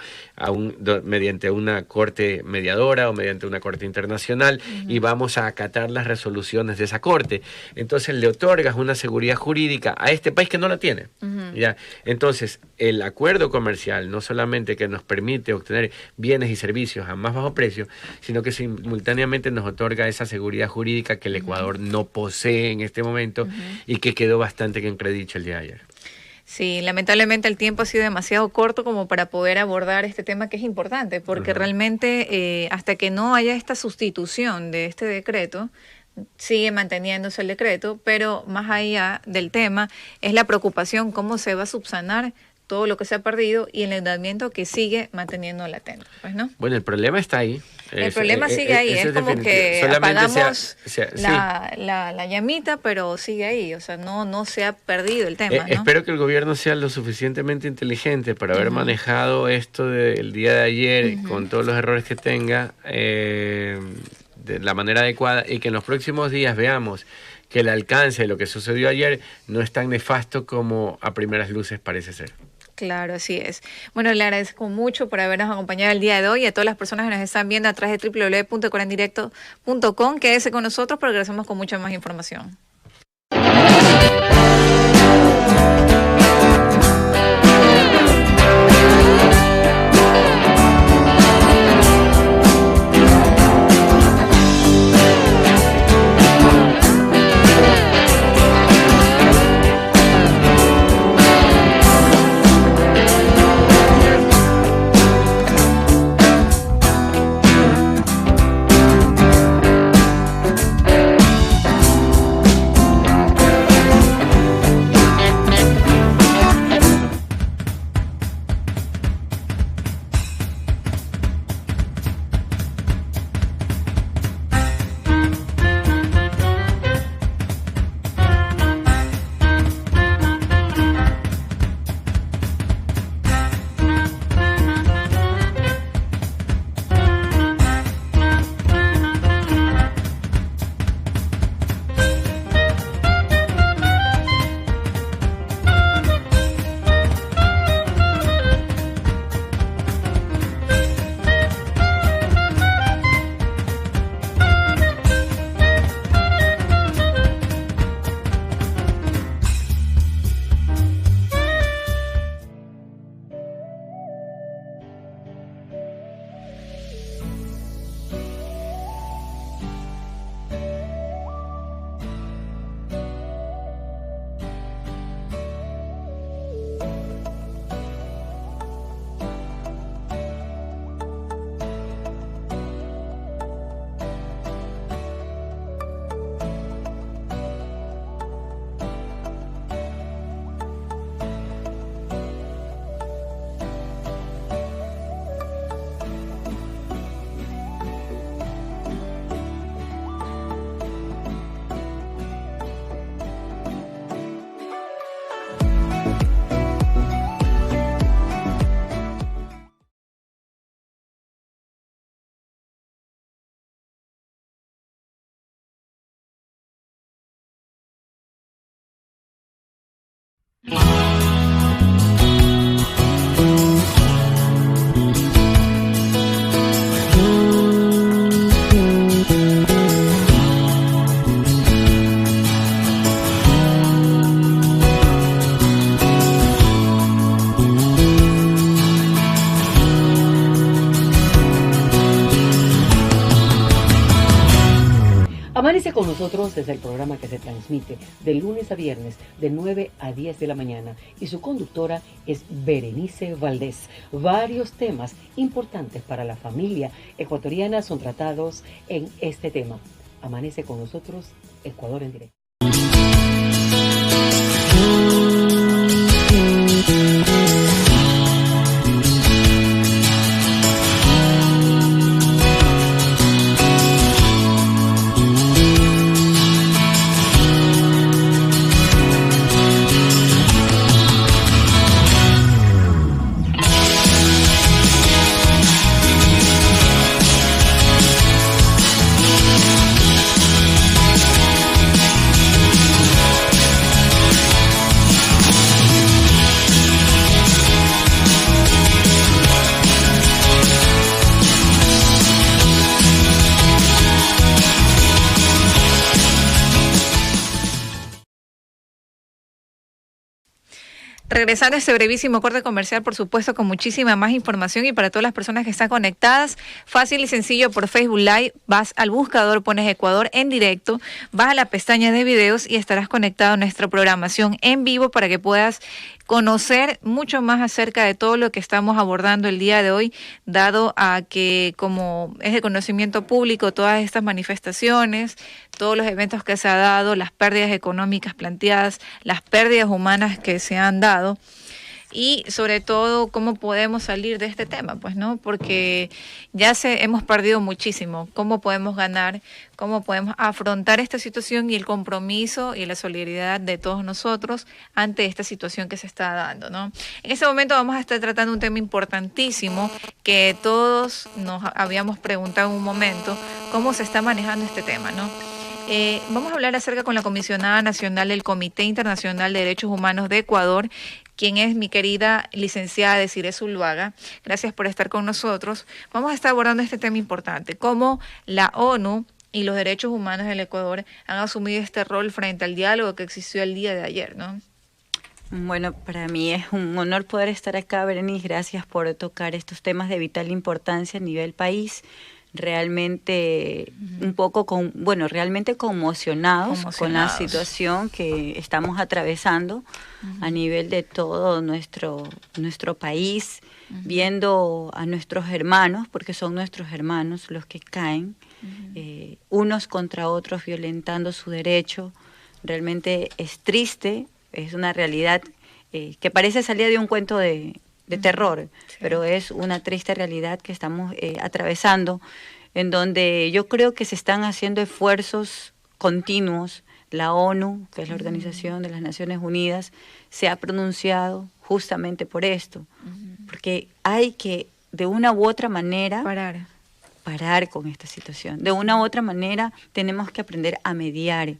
mediante una corte mediadora o mediante una corte internacional, y vamos a acatar las resoluciones de esa corte. Entonces le otorgas una seguridad jurídica a este país que no la tiene. ¿Ya? Entonces, el acuerdo comercial no solamente que nos permite obtener bienes y servicios a más bajo precio, sino que simultáneamente nos otorga esa seguridad jurídica que el Ecuador no posee en este momento y que quedó bastante en entredicho el día de ayer. Sí, lamentablemente el tiempo ha sido demasiado corto como para poder abordar este tema que es importante, porque realmente hasta que no haya esta sustitución de este decreto, sigue manteniéndose el decreto, pero más allá del tema es la preocupación cómo se va a subsanar todo lo que se ha perdido y el endeudamiento que sigue manteniendo latente, pues, ¿no? Bueno, el problema está ahí. El problema sigue ahí, es como que apagamos la llamita, pero sigue ahí, o sea, no se ha perdido el tema, ¿no? Espero que el gobierno sea lo suficientemente inteligente para haber manejado esto del día de ayer con todos los errores que tenga de la manera adecuada, y que en los próximos días veamos que el alcance de lo que sucedió ayer no es tan nefasto como a primeras luces parece ser. Claro, así es. Bueno, le agradezco mucho por habernos acompañado el día de hoy, y a todas las personas que nos están viendo a través de www.ecuadorendirecto.com. Quédese con nosotros porque regresamos con mucha más información. Amanece con nosotros desde el programa que se transmite de lunes a viernes de 9 a 10 de la mañana, y su conductora es Berenice Valdés. Varios temas importantes para la familia ecuatoriana son tratados en este tema. Amanece con nosotros, Ecuador en directo. Regresando a este brevísimo corte comercial, por supuesto, con muchísima más información, y para todas las personas que están conectadas, fácil y sencillo, por Facebook Live, vas al buscador, pones Ecuador en directo, vas a la pestaña de videos y estarás conectado a nuestra programación en vivo para que puedas conocer mucho más acerca de todo lo que estamos abordando el día de hoy, dado a que, como es de conocimiento público, todas estas manifestaciones, todos los eventos que se han dado, las pérdidas económicas planteadas, las pérdidas humanas que se han dado, y sobre todo cómo podemos salir de este tema, pues, ¿no? Porque hemos perdido muchísimo. ¿Cómo podemos ganar? ¿Cómo podemos afrontar esta situación y el compromiso y la solidaridad de todos nosotros ante esta situación que se está dando, ¿no? En este momento vamos a estar tratando un tema importantísimo que todos nos habíamos preguntado en un momento, ¿cómo se está manejando este tema, ¿no? Vamos a hablar acerca con la comisionada nacional del Comité Internacional de Derechos Humanos de Ecuador, quien es mi querida licenciada Desiree Zuluaga. Gracias por estar con nosotros. Vamos a estar abordando este tema importante, cómo la ONU y los derechos humanos del Ecuador han asumido este rol frente al diálogo que existió el día de ayer, ¿no? Bueno, para mí es un honor poder estar acá, Berenice. Gracias por tocar estos temas de vital importancia a nivel país. Realmente realmente conmocionados con la situación que estamos atravesando a nivel de todo nuestro país, viendo a nuestros hermanos, porque son nuestros hermanos los que caen, unos contra otros violentando su derecho. Realmente es triste, es una realidad que parece salir de un cuento de terror, sí, pero es una triste realidad que estamos atravesando, en donde yo creo que se están haciendo esfuerzos continuos. La ONU, que es la Organización de las Naciones Unidas, se ha pronunciado justamente por esto, porque hay que, de una u otra manera, parar con esta situación. De una u otra manera tenemos que aprender a mediar,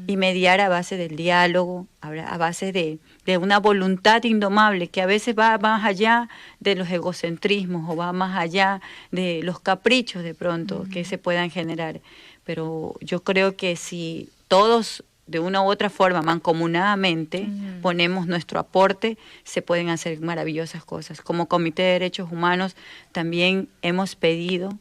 y mediar a base del diálogo, a base de una voluntad indomable que a veces va más allá de los egocentrismos o va más allá de los caprichos de pronto que se puedan generar. Pero yo creo que si todos de una u otra forma, mancomunadamente, ponemos nuestro aporte, se pueden hacer maravillosas cosas. Como Comité de Derechos Humanos también hemos pedido,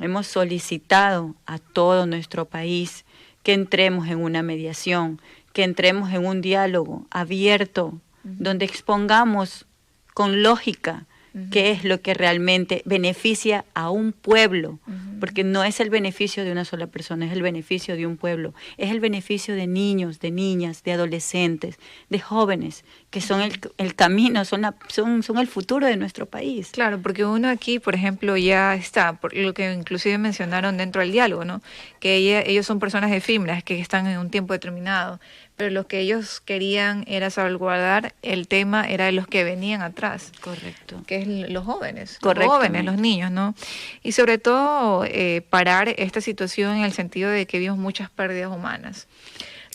hemos solicitado a todo nuestro país que entremos en una mediación, que entremos en un diálogo abierto, donde expongamos con lógica qué es lo que realmente beneficia a un pueblo, porque no es el beneficio de una sola persona, es el beneficio de un pueblo, es el beneficio de niños, de niñas, de adolescentes, de jóvenes, que son el camino, son el futuro de nuestro país. Claro, porque uno aquí, por ejemplo, ya está, por lo que inclusive mencionaron dentro del diálogo, ¿no? Que ellos son personas efímeras, que están en un tiempo determinado, pero lo que ellos querían era salvaguardar el tema, era de los que venían atrás. Correcto. Que es los jóvenes, los niños, ¿no? Y sobre todo parar esta situación en el sentido de que vimos muchas pérdidas humanas.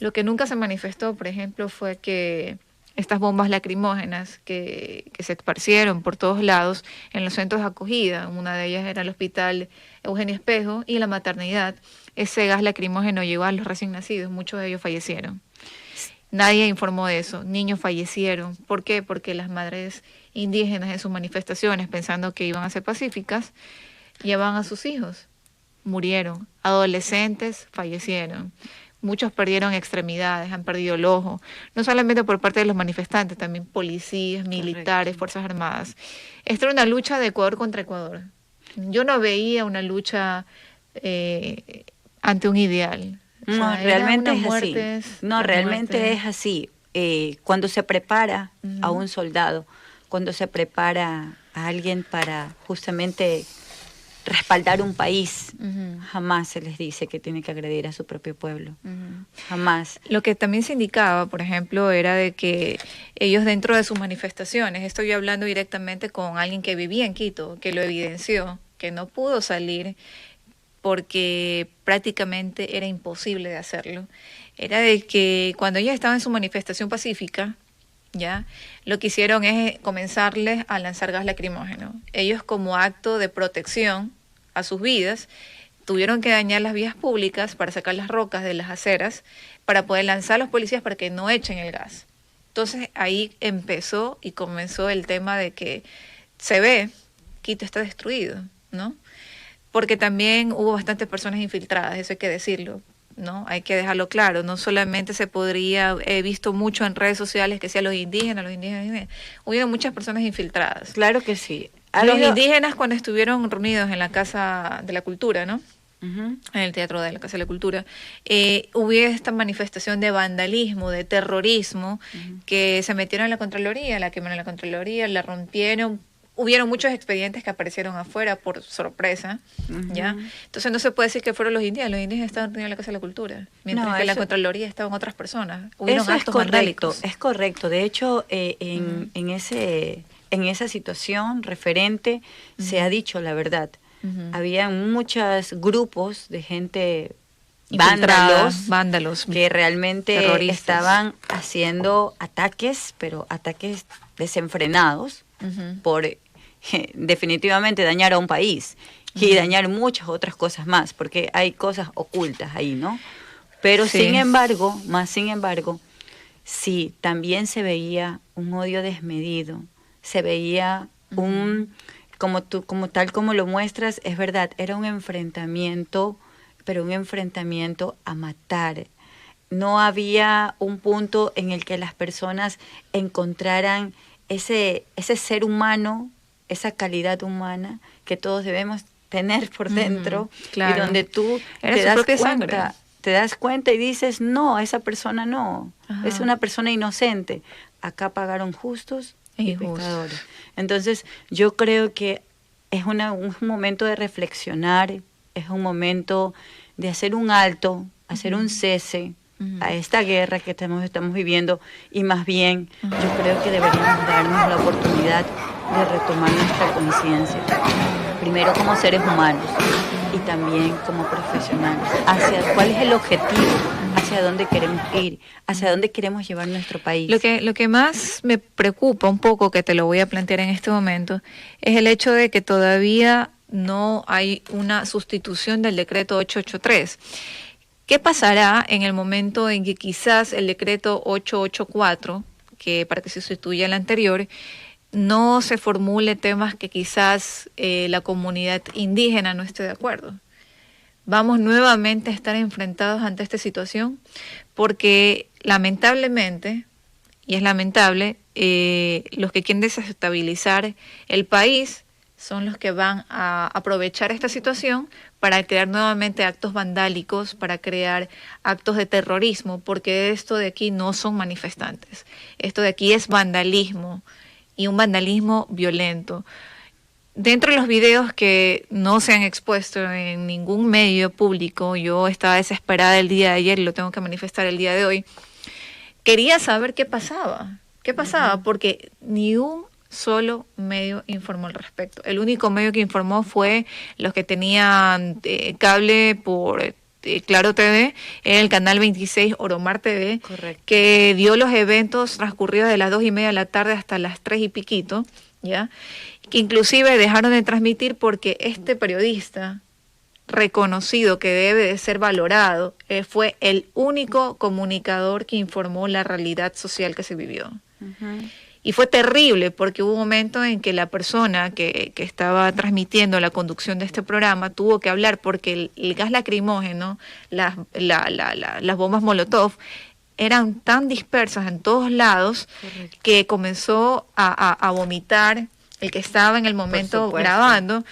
Lo que nunca se manifestó, por ejemplo, fue que estas bombas lacrimógenas que se esparcieron por todos lados en los centros de acogida, una de ellas era el Hospital Eugenio Espejo y la maternidad, ese gas lacrimógeno llegó a los recién nacidos, muchos de ellos fallecieron. Nadie informó de eso, niños fallecieron. ¿Por qué? Porque las madres indígenas en sus manifestaciones, pensando que iban a ser pacíficas, llevaban a sus hijos, murieron, adolescentes fallecieron. Muchos perdieron extremidades, han perdido el ojo, no solamente por parte de los manifestantes, también policías, militares, Fuerzas Armadas. Esta era una lucha de Ecuador contra Ecuador. Yo no veía una lucha ante un ideal. No, realmente es así. No, realmente es así. Cuando se prepara a un soldado, cuando se prepara a alguien para justamente respaldar un país, jamás se les dice que tiene que agredir a su propio pueblo, jamás. Lo que también se indicaba, por ejemplo, era de que ellos dentro de sus manifestaciones, estoy hablando directamente con alguien que vivía en Quito, que lo evidenció, que no pudo salir porque prácticamente era imposible de hacerlo, era de que cuando ella estaba en su manifestación pacífica, ya, lo que hicieron es comenzarles a lanzar gas lacrimógeno. Ellos, como acto de protección a sus vidas, tuvieron que dañar las vías públicas para sacar las rocas de las aceras, para poder lanzar a los policías para que no echen el gas. Entonces ahí empezó y comenzó el tema de que se ve, Quito está destruido, ¿no? Porque también hubo bastantes personas infiltradas, eso hay que decirlo. ¿no? Hay que dejarlo claro. No solamente se podría, he visto mucho en redes sociales que sea los indígenas. Hubieron muchas personas infiltradas. Claro que sí. Los indígenas cuando estuvieron reunidos en la Casa de la Cultura, ¿no? En el Teatro de la Casa de la Cultura, hubo esta manifestación de vandalismo, de terrorismo, que se metieron en la Contraloría, la quemaron en la Contraloría, la rompieron. Hubieron muchos expedientes que aparecieron afuera por sorpresa, ¿ya? Entonces no se puede decir que fueron los indígenos estaban reunidos en la Casa de la Cultura, mientras que en la Contraloría estaban otras personas. Hubieron eso actos vandálicos. Es correcto. De hecho, en esa situación referente se ha dicho la verdad. Había muchos grupos de gente, vándalos que realmente estaban haciendo ataques, pero ataques desenfrenados por definitivamente dañar a un país y dañar muchas otras cosas más, porque hay cosas ocultas ahí, ¿no? Pero sin embargo, sí, también se veía un odio desmedido, se veía tal como lo muestras, es verdad, era un enfrentamiento, pero un enfrentamiento a matar. No había un punto en el que las personas encontraran ese ser humano, esa calidad humana que todos debemos tener por dentro, claro. Y donde tú te das cuenta y dices, no, esa persona no, es una persona inocente. Acá pagaron justos y pecadores. Entonces, yo creo que es un momento de reflexionar, es un momento de hacer un alto, hacer un cese a esta guerra que estamos viviendo, y más bien yo creo que deberíamos darnos la oportunidad de retomar nuestra conciencia, primero como seres humanos y también como profesionales, hacia cuál es el objetivo, hacia dónde queremos ir, hacia dónde queremos llevar nuestro país. Lo que más me preocupa un poco, que te lo voy a plantear en este momento, es el hecho de que todavía no hay una sustitución del decreto 883. ¿Qué pasará en el momento en que quizás el decreto 884, que para que se sustituya el anterior, no se formule temas que quizás la comunidad indígena no esté de acuerdo? Vamos nuevamente a estar enfrentados ante esta situación, porque lamentablemente, y es lamentable, los que quieren desestabilizar el país son los que van a aprovechar esta situación para crear nuevamente actos vandálicos, para crear actos de terrorismo, porque esto de aquí no son manifestantes, esto de aquí es vandalismo, y un vandalismo violento. Dentro de los videos que no se han expuesto en ningún medio público, yo estaba desesperada el día de ayer y lo tengo que manifestar el día de hoy, quería saber qué pasaba, porque ni un solo medio informó al respecto. El único medio que informó fue los que tenían cable por Claro TV, el canal 26 Oromar TV, correcto, que dio los eventos transcurridos de las 2:30 de la tarde hasta las 3 y piquito, ¿ya? Que inclusive dejaron de transmitir porque este periodista reconocido, que debe de ser valorado, fue el único comunicador que informó la realidad social que se vivió. Y fue terrible, porque hubo un momento en que la persona que estaba transmitiendo la conducción de este programa tuvo que hablar, porque el gas lacrimógeno, las bombas Molotov, eran tan dispersas en todos lados, correcto, que comenzó a vomitar el que estaba en el momento grabando,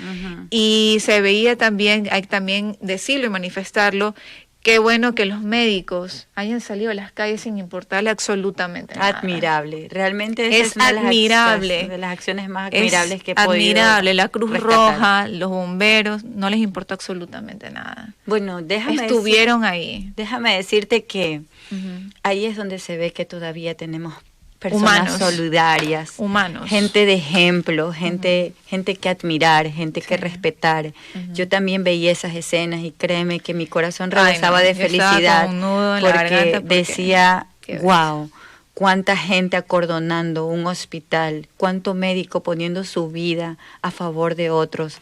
y se veía también, hay también decirlo y manifestarlo, qué bueno que los médicos hayan salido a las calles sin importarle absolutamente nada. Admirable, realmente es admirable, de las acciones más admirables que he podido admirable. La Cruz rescatar. Roja, los bomberos, no les importó absolutamente nada. Bueno, estuvieron ahí. Déjame decirte que ahí es donde se ve que todavía tenemos personas solidarias, humanos, gente de ejemplo, gente que admirar, gente que respetar. Yo también veía esas escenas y créeme que mi corazón rebosaba de felicidad, porque decía, wow, cuánta gente acordonando un hospital, cuánto médico poniendo su vida a favor de otros.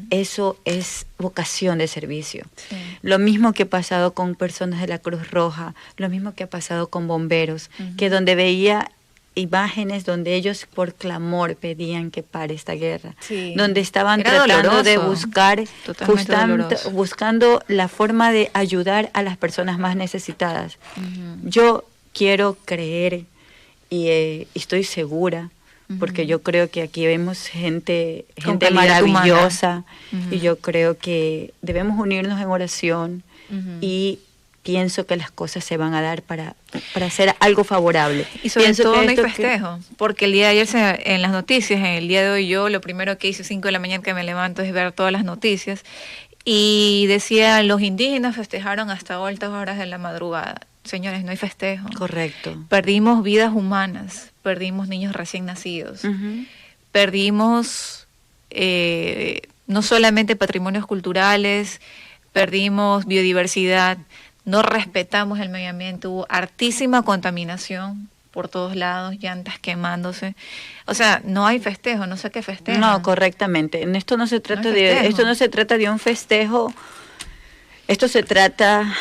Eso es vocación de servicio. Sí. Lo mismo que ha pasado con personas de la Cruz Roja, lo mismo que ha pasado con bomberos, que donde veía imágenes donde ellos por clamor pedían que pare esta guerra, Sí. donde estaban Era tratando de doloroso, buscar, totalmente doloroso. buscando la forma de ayudar a las personas más necesitadas. Yo quiero creer y estoy segura, porque yo creo que aquí vemos gente calidad maravillosa, humana. y yo creo que debemos unirnos en oración, y pienso que las cosas se van a dar para hacer algo favorable. Y sobre Pienso todo que no hay esto festejo, porque el día de ayer en las noticias, en el día de hoy yo lo primero que hice 5 de la mañana que me levanto es ver todas las noticias y decía los indígenas festejaron hasta altas horas de la madrugada. Señores, no hay festejo. Correcto. Perdimos vidas humanas, perdimos niños recién nacidos, perdimos no solamente patrimonios culturales, perdimos biodiversidad, no respetamos el medio ambiente, hubo hartísima contaminación por todos lados, llantas quemándose. O sea, no hay festejo, no sé qué festejo. No, correctamente. En esto no se trata No hay festejo. esto no se trata de un festejo. Esto se trata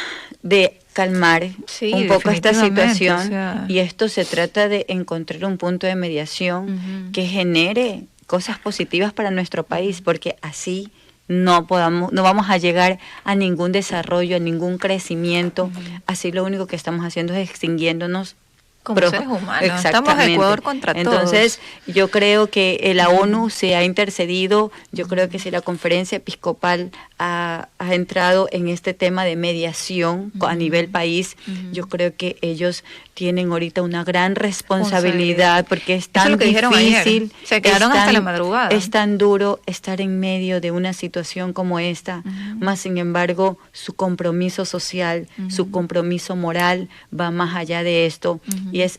de calmar Sí, un poco esta definitivamente, situación, o sea. y esto se trata de encontrar un punto de mediación que genere cosas positivas para nuestro país, porque así no vamos a llegar a ningún desarrollo, a ningún crecimiento. Así lo único que estamos haciendo es extinguiéndonos Como seres humanos. Estamos Exactamente. Ecuador contra Entonces, todos. yo creo que la ONU se ha intercedido. Yo creo que si la conferencia episcopal ha entrado en este tema de mediación a nivel país, yo creo que ellos tienen ahorita una gran responsabilidad, porque es tan Eso es lo que dijeron difícil, ayer. Se quedaron hasta la madrugada. es tan duro estar en medio de una situación como esta, más sin embargo su compromiso social, su compromiso moral va más allá de esto, y es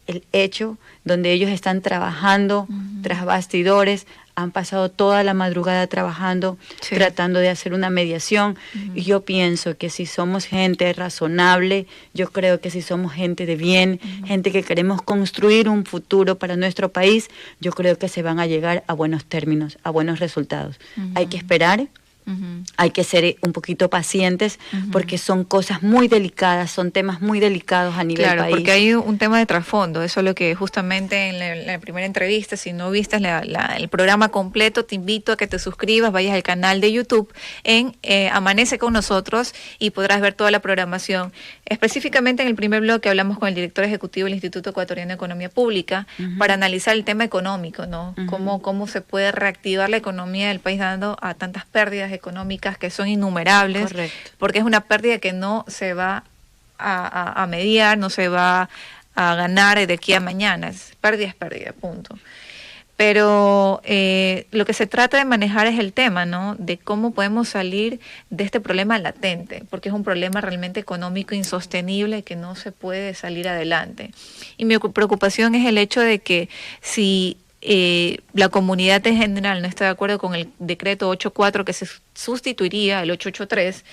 el hecho donde ellos están trabajando tras bastidores, han pasado toda la madrugada trabajando, Sí. tratando de hacer una mediación, y yo pienso que si somos gente razonable, yo creo que si somos gente de bien, gente que queremos construir un futuro para nuestro país, yo creo que se van a llegar a buenos términos, a buenos resultados. Hay que esperar. Hay que ser un poquito pacientes, porque son cosas muy delicadas, son temas muy delicados a nivel Claro, país. porque hay un tema de trasfondo. Eso es lo que justamente en la primera entrevista, si no viste el programa completo, te invito a que te suscribas, vayas al canal de YouTube en Amanece con nosotros y podrás ver toda la programación. Específicamente en el primer bloque hablamos con el director ejecutivo del Instituto Ecuatoriano de Economía Pública para analizar el tema económico, ¿no? Cómo se puede reactivar la economía del país dando a tantas pérdidas económicas que son innumerables. Correcto. Porque es una pérdida que no se va a mediar, no se va a ganar de aquí a mañana. Es pérdida, punto. Pero lo que se trata de manejar es el tema, ¿no? De cómo podemos salir de este problema latente, porque es un problema realmente económico insostenible que no se puede salir adelante. Y mi preocupación es el hecho de que si la comunidad en general no está de acuerdo con el decreto 84 que se sustituiría el 883,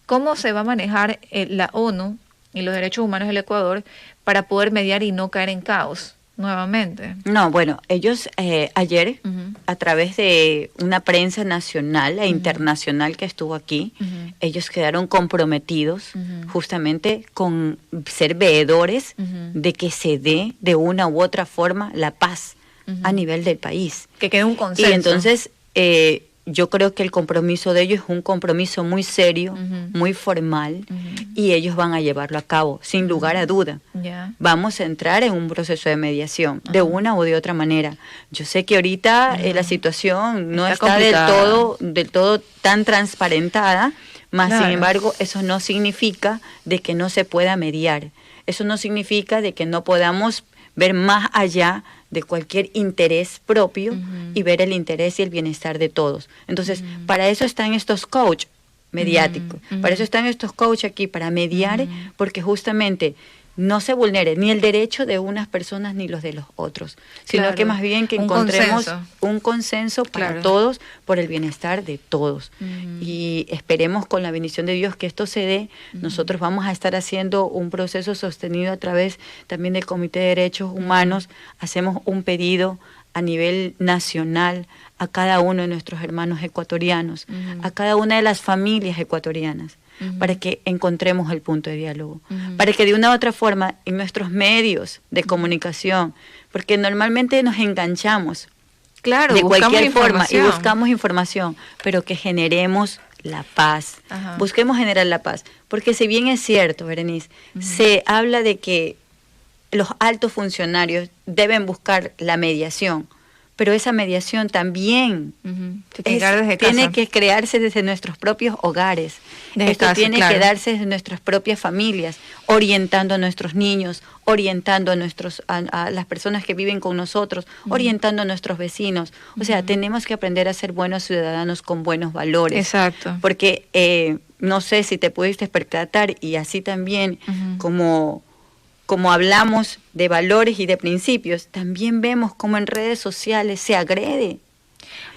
¿cómo se va a manejar la ONU y los derechos humanos del Ecuador para poder mediar y no caer en caos nuevamente? No, bueno, ellos ayer, a través de una prensa nacional e internacional que estuvo aquí, ellos quedaron comprometidos justamente con ser veedores de que se dé de una u otra forma la paz a nivel del país. Que quede un consenso. Y entonces yo creo que el compromiso de ellos es un compromiso muy serio, muy formal, y ellos van a llevarlo a cabo, sin lugar a duda. Ya. Vamos a entrar en un proceso de mediación, de una o de otra manera. Yo sé que ahorita la situación no está del todo tan transparentada, más Claro. sin embargo, eso no significa de que no se pueda mediar. Eso no significa de que no podamos ver más allá de cualquier interés propio y ver el interés y el bienestar de todos. Entonces, para eso están estos coach mediáticos, para eso están estos coach aquí, para mediar, porque justamente no se vulnere ni el derecho de unas personas ni los de los otros, sino Claro. que más bien que Un encontremos consenso. un consenso para Claro. todos, por el bienestar de todos. Y esperemos con la bendición de Dios que esto se dé. Nosotros vamos a estar haciendo un proceso sostenido a través también del Comité de Derechos Humanos. Hacemos un pedido a nivel nacional a cada uno de nuestros hermanos ecuatorianos, a cada una de las familias ecuatorianas, para que encontremos el punto de diálogo, para que de una u otra forma en nuestros medios de comunicación, porque normalmente nos enganchamos Claro, de cualquier forma y información. buscamos información, pero que generemos la paz. Ajá. Busquemos generar la paz, porque si bien es cierto, Berenice, se habla de que los altos funcionarios deben buscar la mediación, pero esa mediación también Se tiene que dar desde tiene casa. que crearse desde nuestros propios hogares. Desde Esto casa, tiene claro. que darse desde nuestras propias familias, orientando a nuestros niños, orientando a las personas que viven con nosotros, orientando a nuestros vecinos. O sea, tenemos que aprender a ser buenos ciudadanos con buenos valores. Exacto. Porque no sé si te pudiste percatar, y así también como hablamos de valores y de principios, también vemos cómo en redes sociales se agrede.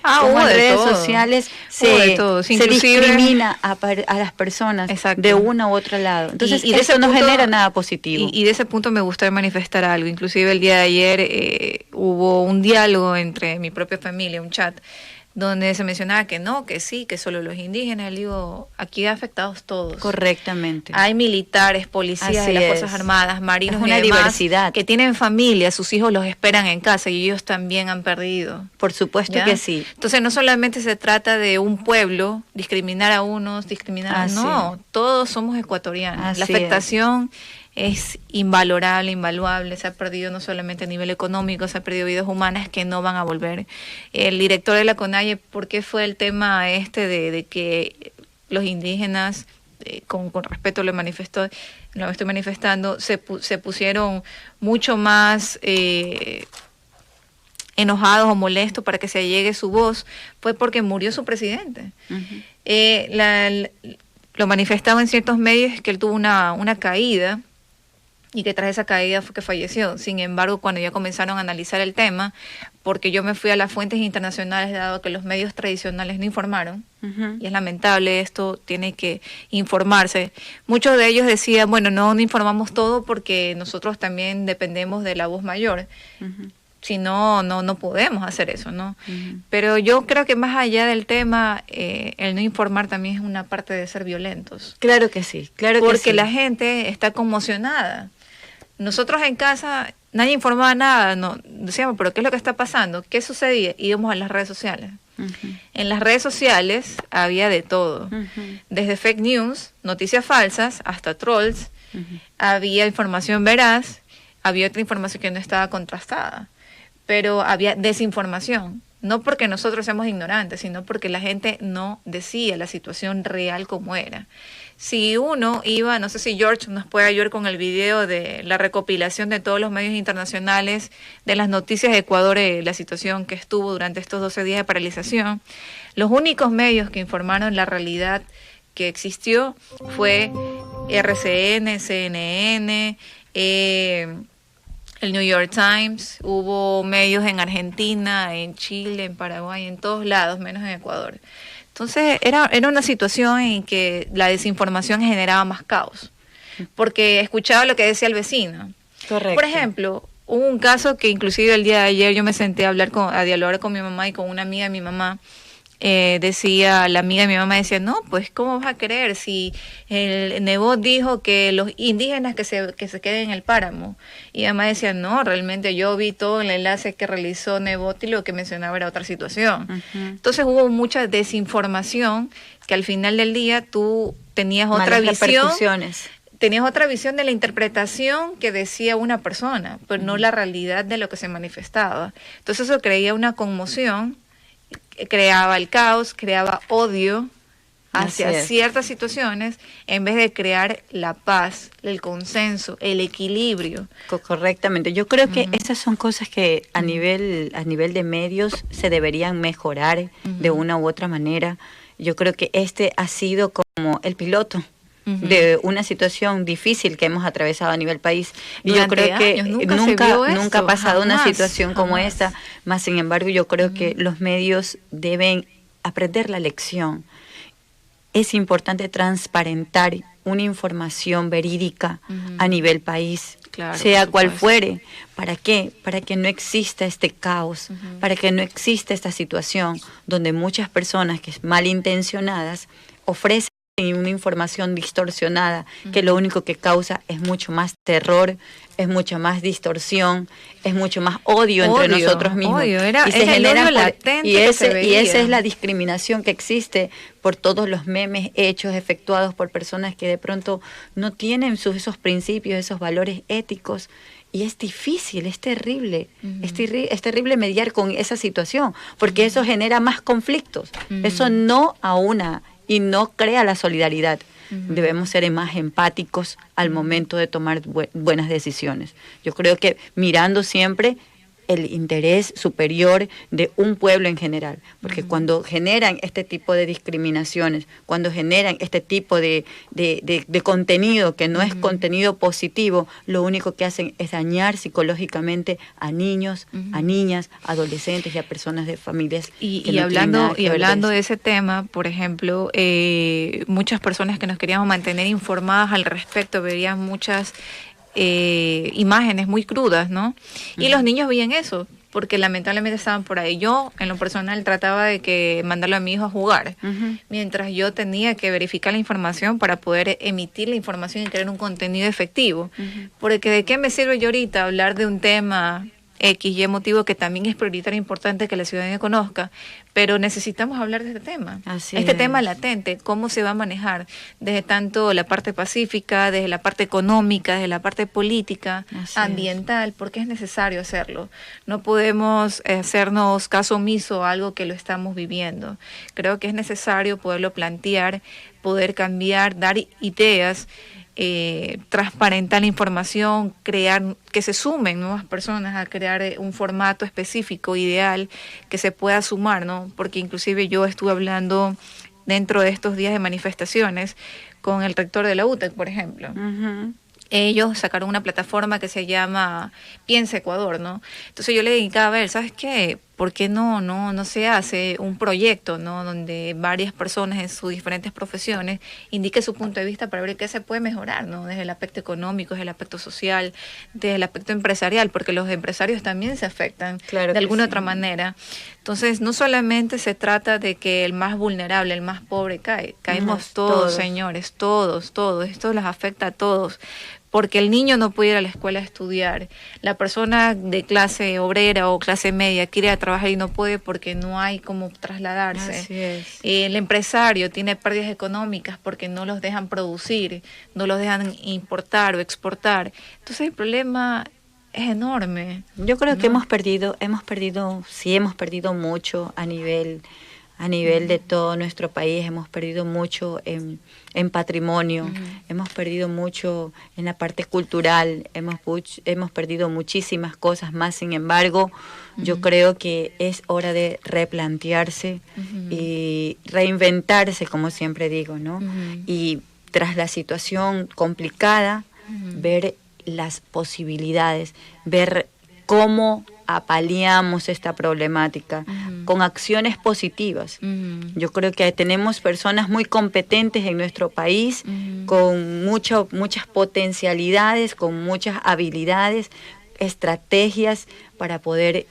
Cómo Hubo en de redes todo. sociales Hubo de todo. se Inclusive- discrimina a las personas Exacto. de uno u otro lado. Entonces, Y de eso ese no punto- genera nada positivo. Y de ese punto me gustaría manifestar algo. Inclusive el día de ayer hubo un diálogo entre mi propia familia, un chat, donde se mencionaba que no, que sí, que solo los indígenas. Le digo, aquí afectados todos. Correctamente. Hay militares, policías Así de las es. Fuerzas Armadas, marinos Es una y demás, diversidad. que tienen familia, sus hijos los esperan en casa y ellos también han perdido. Por supuesto ¿Ya? que sí. Entonces no solamente se trata de un pueblo, discriminar a unos, discriminar a Así no, todos somos ecuatorianos. Así La afectación es invalorable, invaluable, se ha perdido no solamente a nivel económico, se ha perdido vidas humanas que no van a volver. El director de la CONAIE, ¿por qué fue el tema de que los indígenas, con respeto lo estoy manifestando, se pusieron mucho más enojados o molestos para que se llegue su voz? Fue porque murió su presidente. Lo manifestaba en ciertos medios que él tuvo una caída y que tras esa caída fue que falleció. Sin embargo, cuando ya comenzaron a analizar el tema, porque yo me fui a las fuentes internacionales, dado que los medios tradicionales no informaron, y es lamentable esto, tiene que informarse. Muchos de ellos decían, bueno, no informamos todo porque nosotros también dependemos de la voz mayor. Si no, no podemos hacer eso, ¿no? Pero yo creo que más allá del tema, el no informar también es una parte de ser violentos. Claro que sí, claro que sí. Porque la gente está conmocionada. Nosotros en casa, nadie informaba nada, no, decíamos, pero ¿qué es lo que está pasando? ¿Qué sucedía? Íbamos a las redes sociales. En las redes sociales había de todo, desde fake news, noticias falsas, hasta trolls, había información veraz, había otra información que no estaba contrastada, pero había desinformación. No porque nosotros seamos ignorantes, sino porque la gente no decía la situación real como era. Si uno iba, no sé si George nos puede ayudar con el video de la recopilación de todos los medios internacionales, de las noticias de Ecuador, la situación que estuvo durante estos 12 días de paralización. Los únicos medios que informaron la realidad que existió fue RCN, CNN, el New York Times. Hubo medios en Argentina, en Chile, en Paraguay, en todos lados, menos en Ecuador. Entonces era una situación en que la desinformación generaba más caos, porque escuchaba lo que decía el vecino. Correcto. Por ejemplo, hubo un caso que inclusive el día de ayer yo me senté a dialogar con mi mamá y con una amiga de mi mamá. La amiga de mi mamá decía, no, pues ¿cómo vas a creer si el Nebot dijo que los indígenas que se queden en el páramo? Y mi mamá decía, no, realmente yo vi todo el enlace que realizó Nebot y lo que mencionaba era otra situación. Entonces hubo mucha desinformación que al final del día tú tenías otra visión. Tenías otra visión de la interpretación que decía una persona, pero no la realidad de lo que se manifestaba. Entonces eso creía una conmoción, creaba el caos, creaba odio hacia ciertas situaciones, en vez de crear la paz, el consenso, el equilibrio. Correctamente. Yo creo que esas son cosas que a nivel de medios se deberían mejorar de una u otra manera. Yo creo que este ha sido como el piloto de una situación difícil que hemos atravesado a nivel país. Y yo creo que nunca ha pasado una situación como esta, más sin embargo yo creo que los medios deben aprender la lección. Es importante transparentar una información verídica a nivel país, sea cual fuere. ¿Para qué? Para que no exista este caos, para que no exista esta situación donde muchas personas que malintencionadas ofrecen y una información distorsionada que lo único que causa es mucho más terror, es mucho más distorsión, es mucho más odio entre nosotros mismos. Odio. Era y se el genera odio latente que se veía. y esa es la discriminación que existe por todos los memes hechos, efectuados por personas que de pronto no tienen esos principios, esos valores éticos. Y es difícil, es terrible, es terrible mediar con esa situación, porque eso genera más conflictos, eso no aúna y no crea la solidaridad. Debemos ser más empáticos al momento de tomar buenas decisiones. Yo creo que mirando siempre el interés superior de un pueblo en general, porque cuando generan este tipo de discriminaciones, cuando generan este tipo de contenido que no es contenido positivo, lo único que hacen es dañar psicológicamente a niños, a niñas, adolescentes y a personas de familias. Y hablando de ese tema, por ejemplo, muchas personas que nos queríamos mantener informadas al respecto veían muchas imágenes muy crudas, ¿no? Y los niños veían eso, porque lamentablemente estaban por ahí. Yo, en lo personal, trataba de que mandarlo a mi hijo a jugar, mientras yo tenía que verificar la información para poder emitir la información y crear un contenido efectivo. Porque ¿de qué me sirve yo ahorita hablar de un tema X y emotivo que también es prioritario e importante que la ciudadanía conozca, pero necesitamos hablar de este tema? Tema latente, cómo se va a manejar desde tanto la parte pacífica, desde la parte económica, desde la parte política, ambiental, porque es necesario hacerlo. No podemos hacernos caso omiso a algo que lo estamos viviendo. Creo que es necesario poderlo plantear, poder cambiar, dar ideas, transparentar la información, crear que se sumen nuevas personas a crear un formato específico, ideal, que se pueda sumar, ¿no? Porque inclusive yo estuve hablando dentro de estos días de manifestaciones con el rector de la UTEC, por ejemplo. Ellos sacaron una plataforma que se llama Piensa Ecuador, ¿no? Entonces yo le dedicaba a ver, ¿sabes qué? ¿Por qué no se hace un proyecto, ¿no? Donde varias personas en sus diferentes profesiones indiquen su punto de vista para ver qué se puede mejorar, ¿no? Desde el aspecto económico, desde el aspecto social, desde el aspecto empresarial, porque los empresarios también se afectan de alguna otra manera. Entonces, no solamente se trata de que el más vulnerable, el más pobre caemos todos, señores, todos. Esto les afecta a todos. Porque el niño no puede ir a la escuela a estudiar, la persona de clase obrera o clase media quiere ir a trabajar y no puede porque no hay cómo trasladarse. Así es. El empresario tiene pérdidas económicas porque no los dejan producir, no los dejan importar o exportar. Entonces el problema es enorme. Yo creo que hemos perdido mucho a nivel de todo nuestro país, hemos perdido mucho en patrimonio, hemos perdido mucho en la parte cultural, hemos perdido muchísimas cosas más. Sin embargo, yo creo que es hora de replantearse y reinventarse, como siempre digo, ¿no? Y tras la situación complicada, ver las posibilidades, ver cómo apaleamos esta problemática con acciones positivas. Yo creo que tenemos personas muy competentes en nuestro país, con muchas potencialidades, con muchas habilidades, estrategias para poder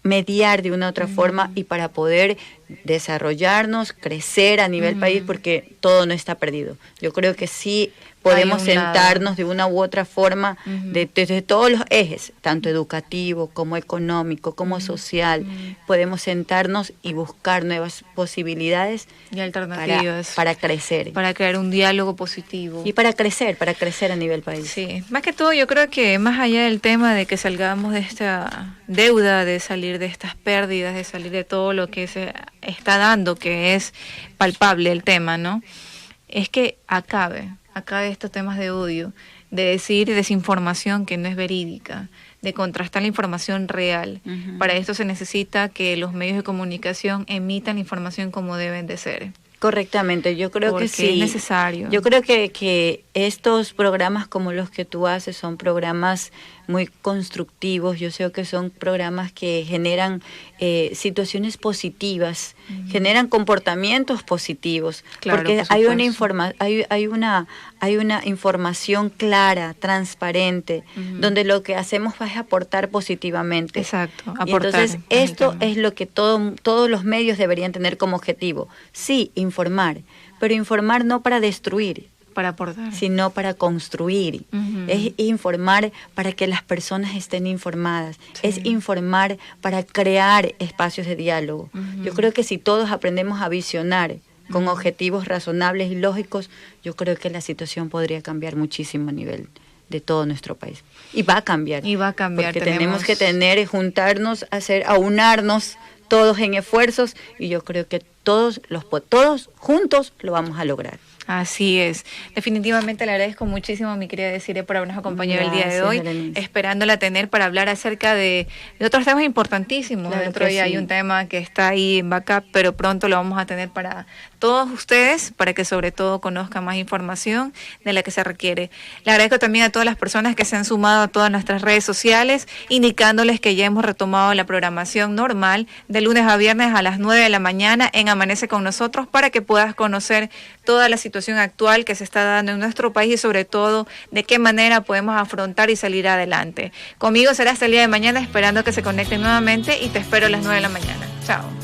mediar de una u otra forma y para poder desarrollarnos, crecer a nivel país, porque todo no está perdido. Yo creo que sí podemos sentarnos de una u otra forma desde todos los ejes, tanto educativo como económico, como social. Podemos sentarnos y buscar nuevas posibilidades y alternativas para crecer. Para crear un diálogo positivo. Y para crecer a nivel país. Sí, más que todo yo creo que más allá del tema de que salgamos de esta deuda, de salir de estas pérdidas, de salir de todo lo que se está dando, que es palpable el tema, ¿no? Es que acabe estos temas de odio, de decir desinformación que no es verídica, de contrastar la información real. Para esto se necesita que los medios de comunicación emitan información como deben de ser. Correctamente, yo creo que sí. Es necesario. Yo creo que estos programas como los que tú haces son programas muy constructivos. Yo sé que son programas que generan situaciones positivas, generan comportamientos positivos, claro, porque por hay una información clara, transparente, donde lo que hacemos es aportar positivamente. Exacto, y entonces esto es lo que todos los medios deberían tener como objetivo. Sí, informar, pero informar no para destruir, para aportar, sino para construir. Es informar para que las personas estén informadas, es informar para crear espacios de diálogo. Yo creo que si todos aprendemos a visionar con objetivos razonables y lógicos, yo creo que la situación podría cambiar muchísimo a nivel de todo nuestro país. Y va a cambiar. Porque tenemos que juntarnos, aunarnos todos en esfuerzos, y yo creo que todos juntos lo vamos a lograr. Así es. Definitivamente le agradezco muchísimo a mi querida Desiree por habernos acompañado el día de hoy, esperándola tener para hablar acerca de otros temas importantísimos. Claro, Dentro de hay un tema que está ahí en backup, pero pronto lo vamos a tener para todos ustedes, para que sobre todo conozcan más información de la que se requiere. Le agradezco también a todas las personas que se han sumado a todas nuestras redes sociales, indicándoles que ya hemos retomado la programación normal de lunes a viernes a las 9 de la mañana en Amanece con Nosotros, para que puedas conocer toda la situación actual que se está dando en nuestro país y sobre todo de qué manera podemos afrontar y salir adelante. Conmigo será hasta el día de mañana, esperando que se conecten nuevamente, y te espero a las 9 de la mañana. Chao.